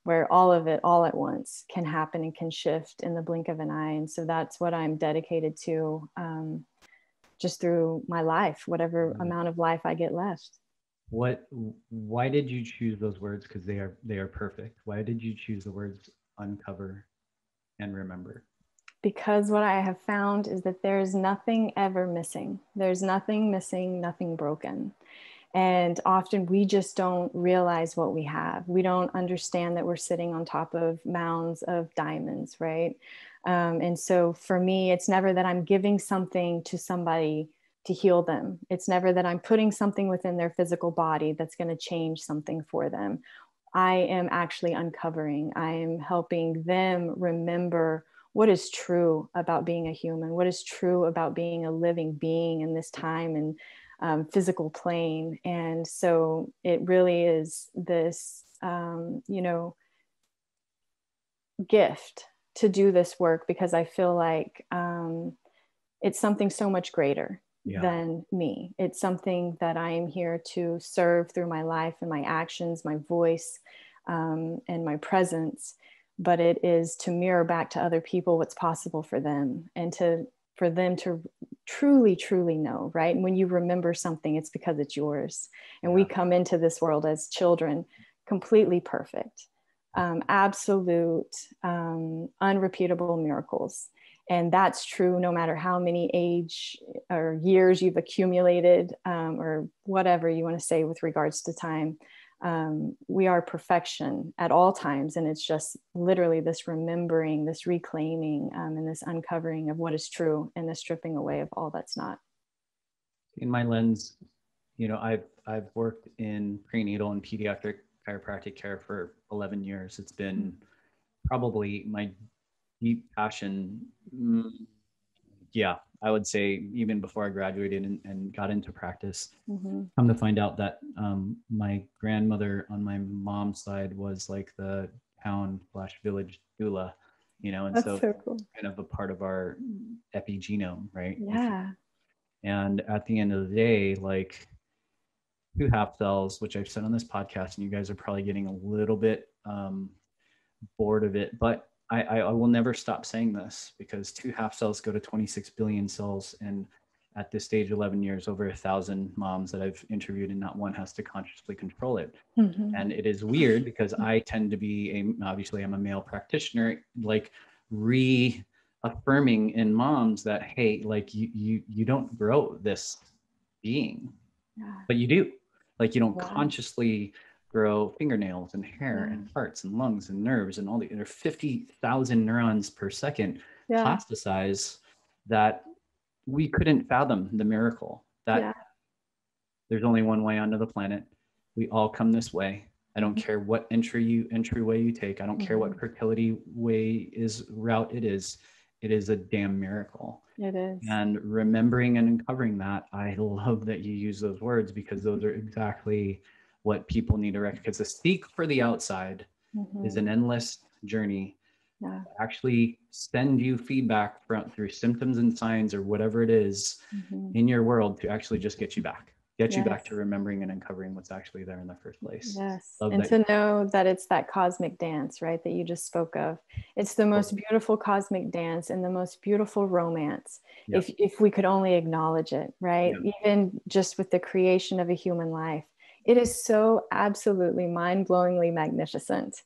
where all of it all at once can happen and can shift in the blink of an eye. And so that's what I'm dedicated to just through my life, whatever amount of life I get left. Why did you choose those words? Because they are perfect. Why did you choose the words uncover and remember? Because what I have found is that there's nothing ever missing. There's nothing missing, nothing broken. And often we just don't realize what we have. We don't understand that we're sitting on top of mounds of diamonds, right? And so for me, it's never that I'm giving something to somebody to heal them. It's never that I'm putting something within their physical body that's going to change something for them. I am actually uncovering. I am helping them remember what is true about being a human, what is true about being a living being in this time and physical plane. And so it really is this, gift to do this work, because I feel like it's something so much greater than me. It's something that I am here to serve through my life and my actions, my voice, and my presence. but it is to mirror back to other people what's possible for them, and for them to truly, truly know, right? And when you remember something, it's because it's yours. And we come into this world as children, completely perfect, absolute, unrepeatable miracles. And that's true no matter how many age or years you've accumulated, or whatever you want to say with regards to time. We are perfection at all times. And it's just literally this remembering, this reclaiming, and this uncovering of what is true, and the stripping away of all that's not. In my lens, you know, I've worked in prenatal and pediatric chiropractic care for 11 years. It's been probably my deep passion. Yeah, I would say even before I graduated and got into practice. Come to find out that my grandmother on my mom's side was like the town/village doula, you know, and That's so cool. kind of a part of our epigenome, right? Yeah. And at the end of the day, like, 2 half cells, which I've said on this podcast, and you guys are probably getting a little bit bored of it, but I will never stop saying this, because 2 half cells go to 26 billion cells. And at this stage, 11 years, over 1,000 moms that I've interviewed, and not one has to consciously control it. And it is weird because I tend to be obviously I'm a male practitioner, like reaffirming in moms that, hey, like you don't grow this being, but you do. Like, you don't consciously grow fingernails and hair and hearts and lungs and nerves and all the, there are 50,000 neurons per second plasticize, that we couldn't fathom the miracle that there's only one way onto the planet. We all come this way. I don't care what entryway you take. I don't care what fertility route it is. It is a damn miracle. It is. And remembering and uncovering that, I love that you use those words, because those are exactly what people need to recognize. Because the seek for the outside is an endless journey. Actually send you feedback through symptoms and signs or whatever it is in your world to actually just get you back. Get you back to remembering and uncovering what's actually there in the first place. And to know that it's that cosmic dance, right, that you just spoke of. It's the most beautiful cosmic dance and the most beautiful romance, if we could only acknowledge it, right? Even just with the creation of a human life. It is so absolutely mind-blowingly magnificent.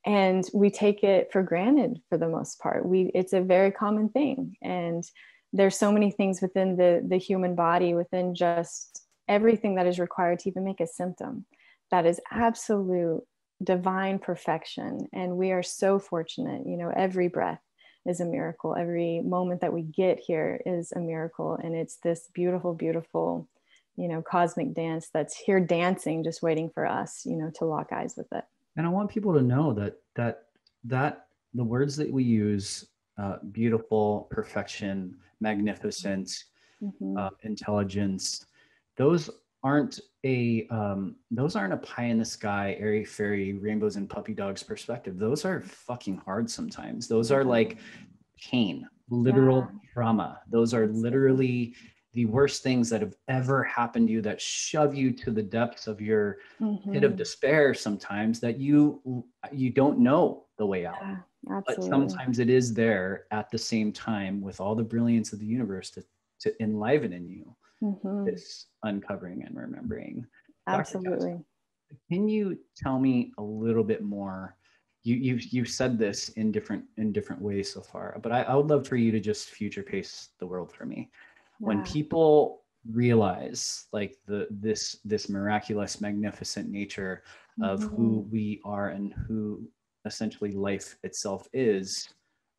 And we take it for granted for the most part. It's a very common thing. And there's so many things within the human body, within just everything that is required to even make a symptom, that is absolute divine perfection. And we are so fortunate, you know, every breath is a miracle. Every moment that we get here is a miracle. And it's this beautiful, beautiful, you know, cosmic dance that's here dancing, just waiting for us, you know, to lock eyes with it. And I want people to know that the words that we use, beautiful, perfection, magnificence, intelligence, those aren't a pie in the sky, airy fairy, rainbows and puppy dogs perspective. Those are fucking hard sometimes. Those are like pain, literal trauma. Those are literally the worst things that have ever happened to you, that shove you to the depths of your pit of despair sometimes, that you don't know the way out. But sometimes it is there at the same time, with all the brilliance of the universe to enliven in you this uncovering and remembering. Absolutely. Can you tell me a little bit more? You've said this in different ways so far, but I would love for you to just future pace the world for me. When people realize like this miraculous, magnificent nature of who we are and who essentially life itself is,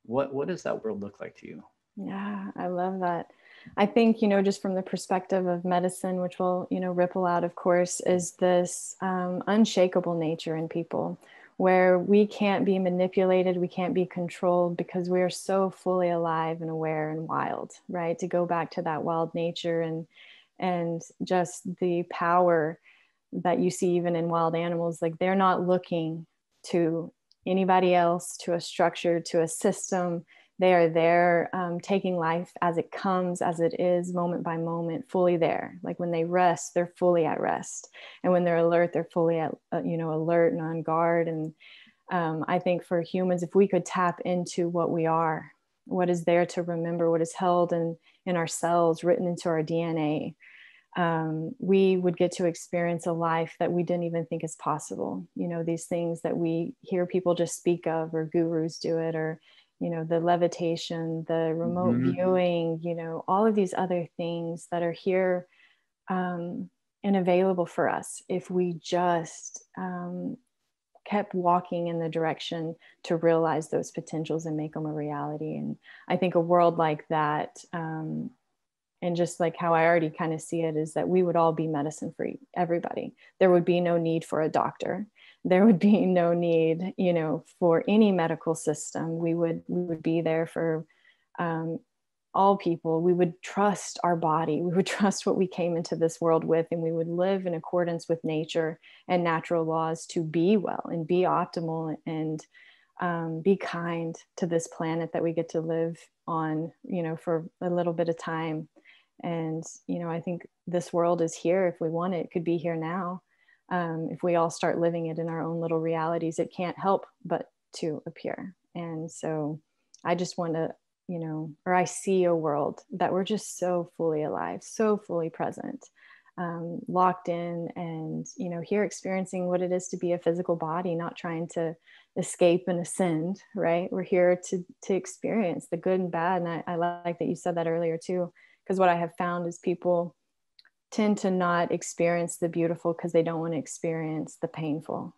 what does that world look like to you? Yeah, I love that. I think, you know, just from the perspective of medicine, which will, you know, ripple out, of course, is this unshakable nature in people, where we can't be manipulated, we can't be controlled, because we are so fully alive and aware and wild, right? To go back to that wild nature and just the power that you see even in wild animals. Like, they're not looking to anybody else, to a structure, to a system. They are there, taking life as it comes, as it is, moment by moment, fully there. Like, when they rest, they're fully at rest. And when they're alert, they're fully at, alert and on guard. And I think for humans, if we could tap into what we are, what is there to remember, what is held in our cells, written into our DNA, we would get to experience a life that we didn't even think is possible. You know, these things that we hear people just speak of, or gurus do it, or, you know, the levitation, the remote viewing, you know, all of these other things that are here and available for us if we just kept walking in the direction to realize those potentials and make them a reality. And I think a world like that, and just like how I already kind of see it, is that we would all be medicine for everybody. There would be no need for a doctor. There would be no need, you know, for any medical system. We would be there for all people. We would trust our body. We would trust what we came into this world with, and we would live in accordance with nature and natural laws to be well and be optimal and be kind to this planet that we get to live on, you know, for a little bit of time. And, you know, I think this world is here. If we want it, it could be here now. If we all start living it in our own little realities, it can't help but to appear. And so I just want to, you know, or I see a world that we're just so fully alive, so fully present, locked in, and, you know, here experiencing what it is to be a physical body, not trying to escape and ascend, right? We're here to experience the good and bad. And I like that you said that earlier too, because what I have found is people tend to not experience the beautiful because they don't want to experience the painful.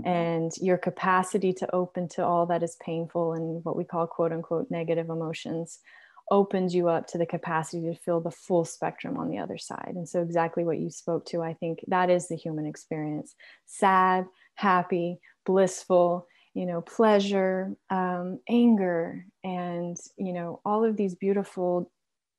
And your capacity to open to all that is painful and what we call quote unquote negative emotions opens you up to the capacity to feel the full spectrum on the other side. And so exactly what you spoke to, I think that is the human experience: sad, happy, blissful, you know, pleasure, anger, and, you know, all of these beautiful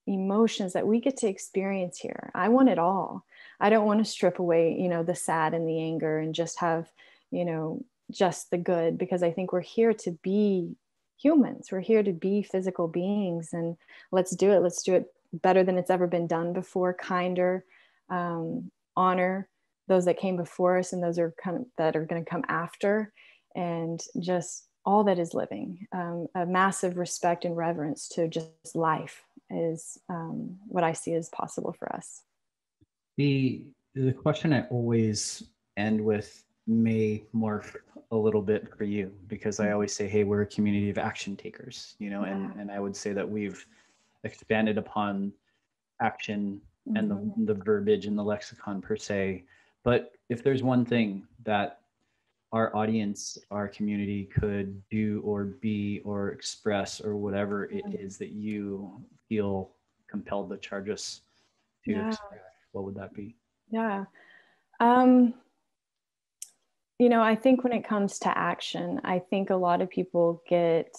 emotions that we get to experience here. I want it all. I don't want to strip away, you know, the sad and the anger and just have, you know, just the good, because I think we're here to be humans. We're here to be physical beings, and let's do it. Let's do it better than it's ever been done before, kinder, honor those that came before us and those are that are going to come after, and just all that is living. A massive respect and reverence to just life is what I see as possible for us. The question I always end with may morph a little bit for you, because I always say, hey, we're a community of action takers, you know, and I would say that we've expanded upon action and the verbiage and the lexicon per se. But if there's one thing that our audience, our community could do or be or express or whatever it is that you feel compelled to charge us to express, what would that be? Yeah. You know, I think when it comes to action, I think a lot of people get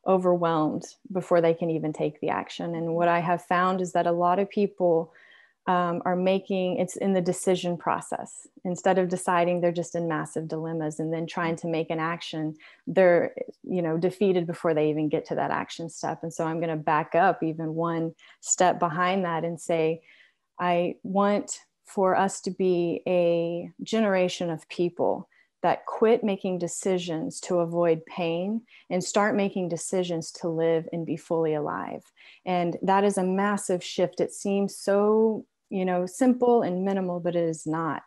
overwhelmed before they can even take the action. And what I have found is that a lot of people are making, it's in the decision process. Instead of deciding, they're just in massive dilemmas and then trying to make an action. They're, you know, defeated before they even get to that action step. And so I'm going to back up even one step behind that and say, I want for us to be a generation of people that quit making decisions to avoid pain and start making decisions to live and be fully alive. And that is a massive shift. It seems so, you know, simple and minimal, but it is not,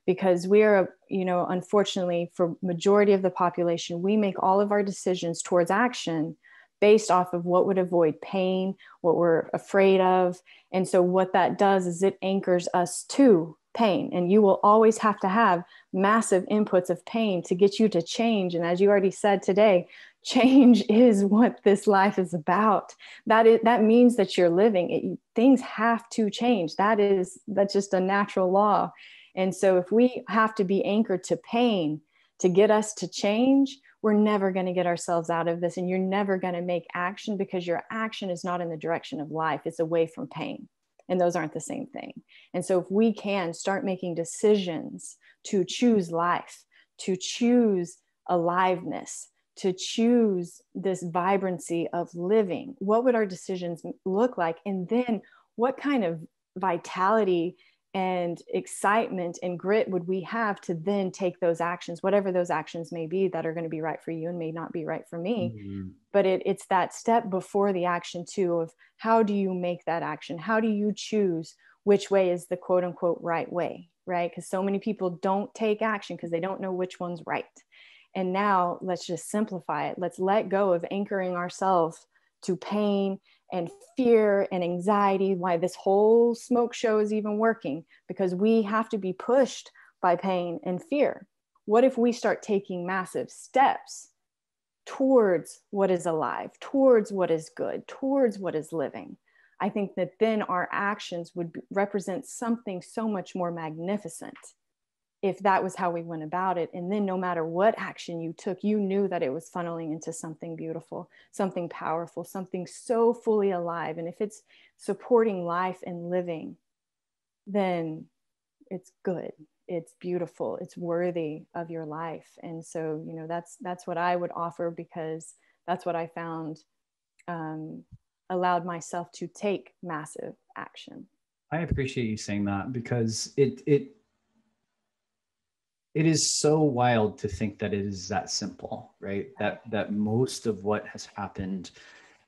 because we are, you know, unfortunately for majority of the population, we make all of our decisions towards action based off of what would avoid pain, what we're afraid of. And so what that does is it anchors us to pain. And you will always have to have massive inputs of pain to get you to change. And as you already said today, change is what this life is about. That means that you're living. Things have to change. That's just a natural law. And so if we have to be anchored to pain to get us to change, we're never going to get ourselves out of this. And you're never going to make action, because your action is not in the direction of life. It's away from pain. And those aren't the same thing. And so if we can start making decisions to choose life, to choose aliveness, to choose this vibrancy of living, what would our decisions look like? And then what kind of vitality and excitement and grit would we have to then take those actions, whatever those actions may be, that are going to be right for you and may not be right for me. Mm-hmm. But it's that step before the action too, of how do you make that action? How do you choose which way is the quote unquote right way, right? Because so many people don't take action because they don't know which one's right. And now let's just simplify it. Let's let go of anchoring ourselves to pain and fear and anxiety, why this whole smoke show is even working, because we have to be pushed by pain and fear. What if we start taking massive steps towards what is alive, towards what is good, towards what is living? I think that then our actions would represent something so much more magnificent if that was how we went about it. And then no matter what action you took, you knew that it was funneling into something beautiful, something powerful, something so fully alive. And if it's supporting life and living, then it's good, it's beautiful, it's worthy of your life. And so, you know, that's what I would offer, because that's what I found allowed myself to take massive action. I appreciate you saying that, because it is so wild to think that it is that simple, right? That most of what has happened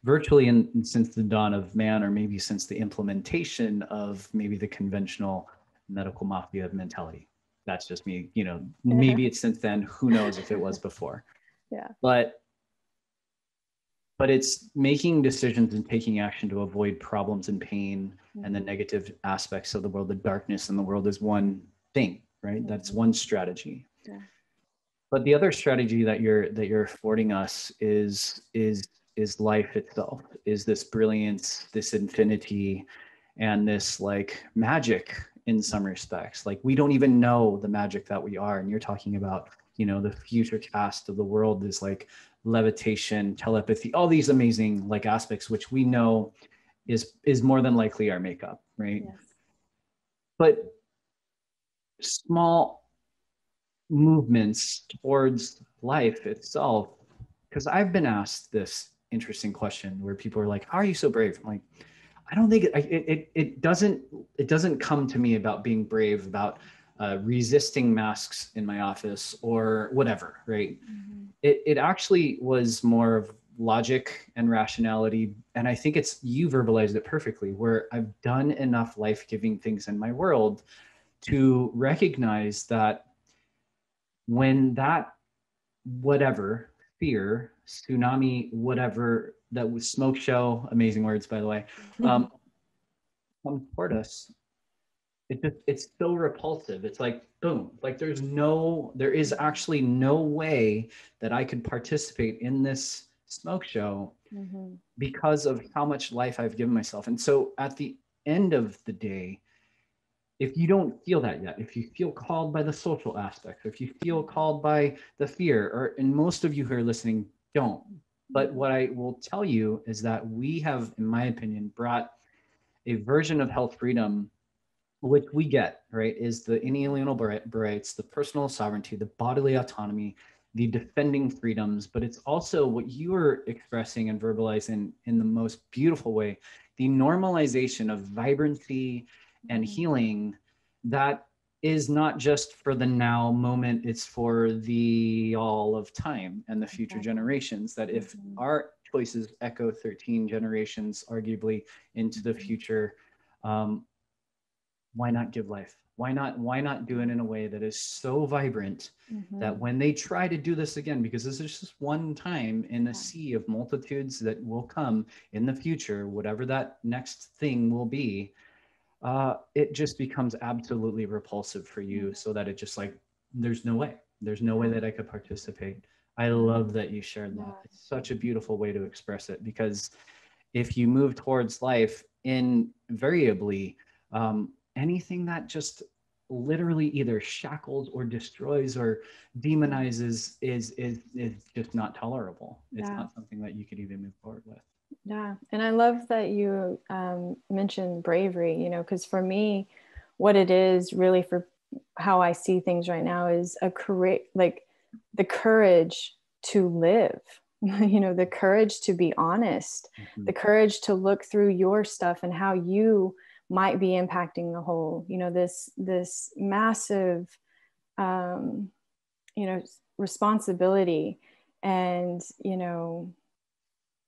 virtually since the dawn of man, or maybe since the implementation of maybe the conventional medical mafia mentality. That's just me, you know, maybe it's since then, who knows if it was before. Yeah. But it's making decisions and taking action to avoid problems and pain and the negative aspects of the world. The darkness in the world is one thing, right? That's one strategy. Yeah. But the other strategy that you're affording us is life itself, is this brilliance, this infinity, and this like magic in some respects. Like we don't even know the magic that we are. And you're talking about, you know, the future cast of the world is like levitation, telepathy, all these amazing like aspects, which we know is more than likely our makeup, right? Yes. But small movements towards life itself, because I've been asked this interesting question where people are like, how are you so brave? I'm like, I don't think it doesn't come to me about being brave, about resisting masks in my office or whatever, right? Mm-hmm. It actually was more of logic and rationality. And I think you verbalized it perfectly, where I've done enough life-giving things in my world to recognize that when that whatever, fear, tsunami, whatever, that was smoke show, amazing words, by the way, come toward us, it's so repulsive. It's like, boom, like there is actually no way that I could participate in this smoke show because of how much life I've given myself. And so at the end of the day, if you don't feel that yet, if you feel called by the social aspects, if you feel called by the fear, and most of you who are listening don't, but what I will tell you is that we have, in my opinion, brought a version of health freedom, which we get, right, is the inalienable rights, the personal sovereignty, the bodily autonomy, the defending freedoms, but it's also what you were expressing and verbalizing in the most beautiful way, the normalization of vibrancy and healing that is not just for the now moment, it's for the all of time and the future generations. That if our choices echo 13 generations, arguably into the future, why not give life? Why not do it in a way that is so vibrant that when they try to do this again, because this is just one time in a sea of multitudes that will come in the future, whatever that next thing will be, it just becomes absolutely repulsive for you, so that it just like, there's no way that I could participate. I love that you shared that. It's such a beautiful way to express it, because if you move towards life, invariably, anything that just literally either shackles or destroys or demonizes is just not tolerable. It's not something that you could even move forward with. Yeah. And I love that you mentioned bravery, you know, because for me, what it is really, for how I see things right now, is like the courage to live, you know, the courage to be honest, the courage to look through your stuff and how you might be impacting the whole, you know, this massive, you know, responsibility. And, you know,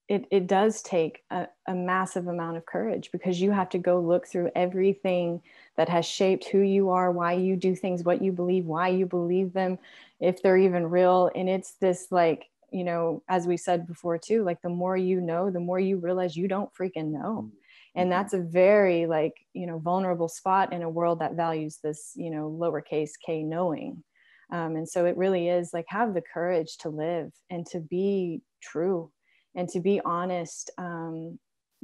it does take a massive amount of courage, because you have to go look through everything that has shaped who you are, why you do things, what you believe, why you believe them, if they're even real. And it's this, like, you know, as we said before too, like the more you know, the more you realize you don't freaking know. And that's a very, like, you know, vulnerable spot in a world that values this, you know, lowercase k knowing. And so it really is like, have the courage to live and to be true and to be honest,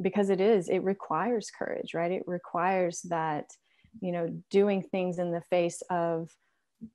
because it requires courage, right? It requires that, you know, doing things in the face of,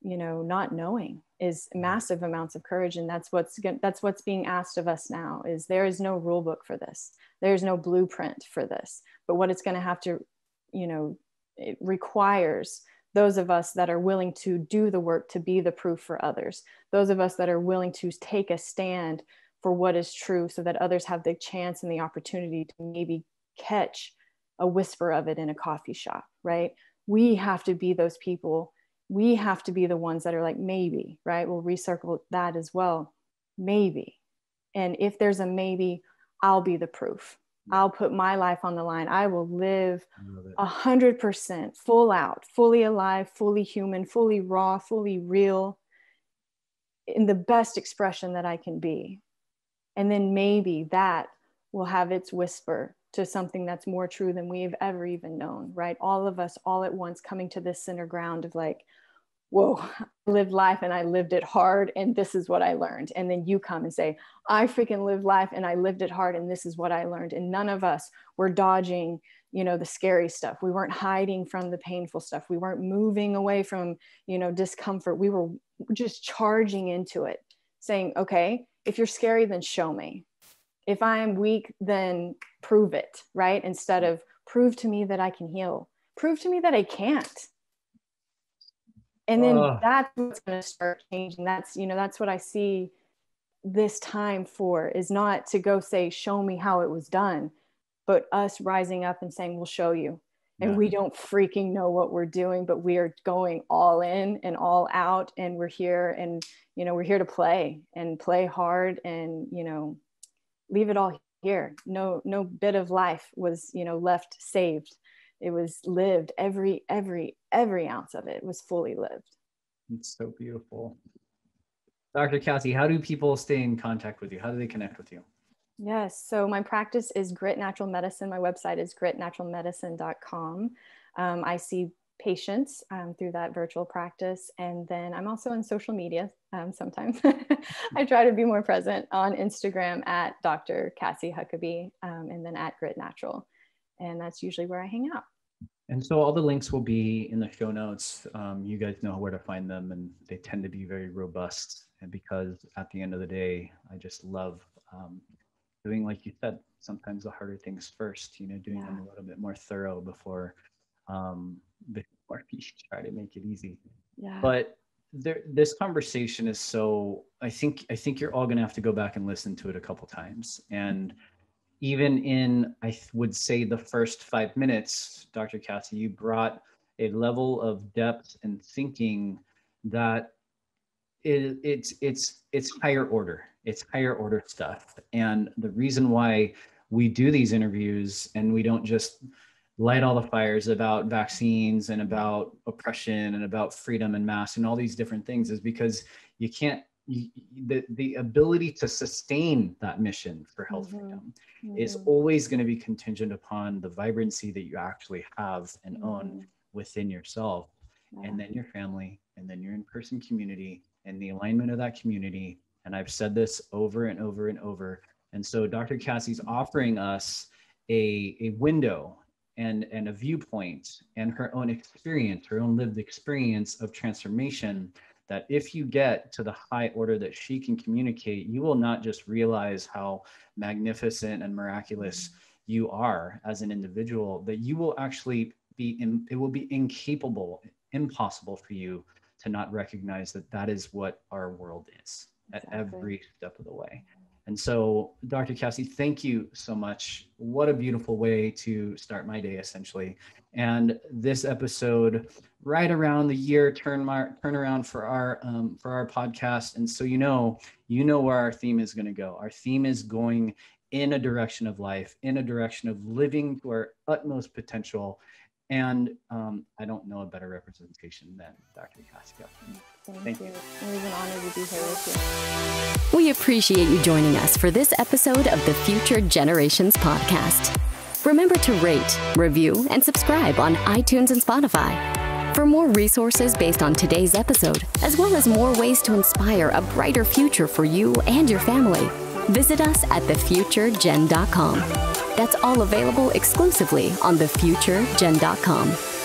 you know, not knowing is massive amounts of courage. And that's what's being asked of us now. Is there is no rule book for this. There's no blueprint for this, but what it's going to have to, you know, it requires those of us that are willing to do the work to be the proof for others. Those of us that are willing to take a stand for what is true, so that others have the chance and the opportunity to maybe catch a whisper of it in a coffee shop, right? We have to be those people. We have to be the ones that are like, maybe, right? We'll recircle that as well. Maybe. And if there's a maybe, I'll be the proof. I'll put my life on the line. I will live 100% full out, fully alive, fully human, fully raw, fully real, in the best expression that I can be. And then maybe that will have its whisper to something that's more true than we've ever even known, right? All of us all at once coming to this center ground of like, whoa, I lived life and I lived it hard, and this is what I learned. And then you come and say, I freaking lived life and I lived it hard, and this is what I learned. And none of us were dodging, you know, the scary stuff. We weren't hiding from the painful stuff. We weren't moving away from, you know, discomfort. We were just charging into it, saying, okay, if you're scary, then show me. If I am weak, then prove it, right? Instead of prove to me that I can heal, prove to me that I can't. And then that's what's going to start changing. That's, you know, that's what I see this time for, is not to go say, show me how it was done, but us rising up and saying, we'll show you. And we don't freaking know what we're doing, but we are going all in and all out, and we're here, and, you know, we're here to play and play hard, and, you know, leave it all here. No bit of life was, you know, left saved. It was lived. Every ounce of it was fully lived. It's so beautiful. Dr. Cassie, how do people stay in contact with you? How do they connect with you? Yes. So my practice is Grit Natural Medicine. My website is gritnaturalmedicine.com. I see patients through that virtual practice. And then I'm also on social media sometimes. I try to be more present on Instagram at Dr. Cassie Huckaby, and then at Grit Natural. And that's usually where I hang out. And so all the links will be in the show notes. You guys know where to find them, and they tend to be very robust. And because at the end of the day, I just love doing, like you said, sometimes the harder things first, you know, doing them a little bit more thorough before you try to make it easy. But this conversation is so, I think you're all going to have to go back and listen to it a couple times. And even in, I would say, the first 5 minutes, Dr. Cassie, you brought a level of depth and thinking that it's higher order. It's higher order stuff. And the reason why we do these interviews and we don't just light all the fires about vaccines and about oppression and about freedom and mass and all these different things is because you can't, the ability to sustain that mission for health freedom is always going to be contingent upon the vibrancy that you actually have and own within yourself, and then your family, and then your in-person community, and the alignment of that community. And I've said this over and over and over. And so Dr. Cassie's offering us a window and a viewpoint and her own experience, her own lived experience of transformation, that if you get to the high order that she can communicate, you will not just realize how magnificent and miraculous you are as an individual, that you will actually it will be impossible for you to not recognize that that is what our world is at every step of the way. And so, Dr. Cassie, thank you so much. What a beautiful way to start my day, essentially. And this episode, right around the year turnaround for our podcast. And so, you know where our theme is going to go. Our theme is going in a direction of life, in a direction of living to our utmost potential. And I don't know a better representation than Dr. Cassie Huckaby. Thank you. It was an honor to be here with you. We appreciate you joining us for this episode of the Future Generations podcast. Remember to rate, review, and subscribe on iTunes and Spotify. For more resources based on today's episode, as well as more ways to inspire a brighter future for you and your family, visit us at thefuturegen.com. That's all available exclusively on thefuturegen.com.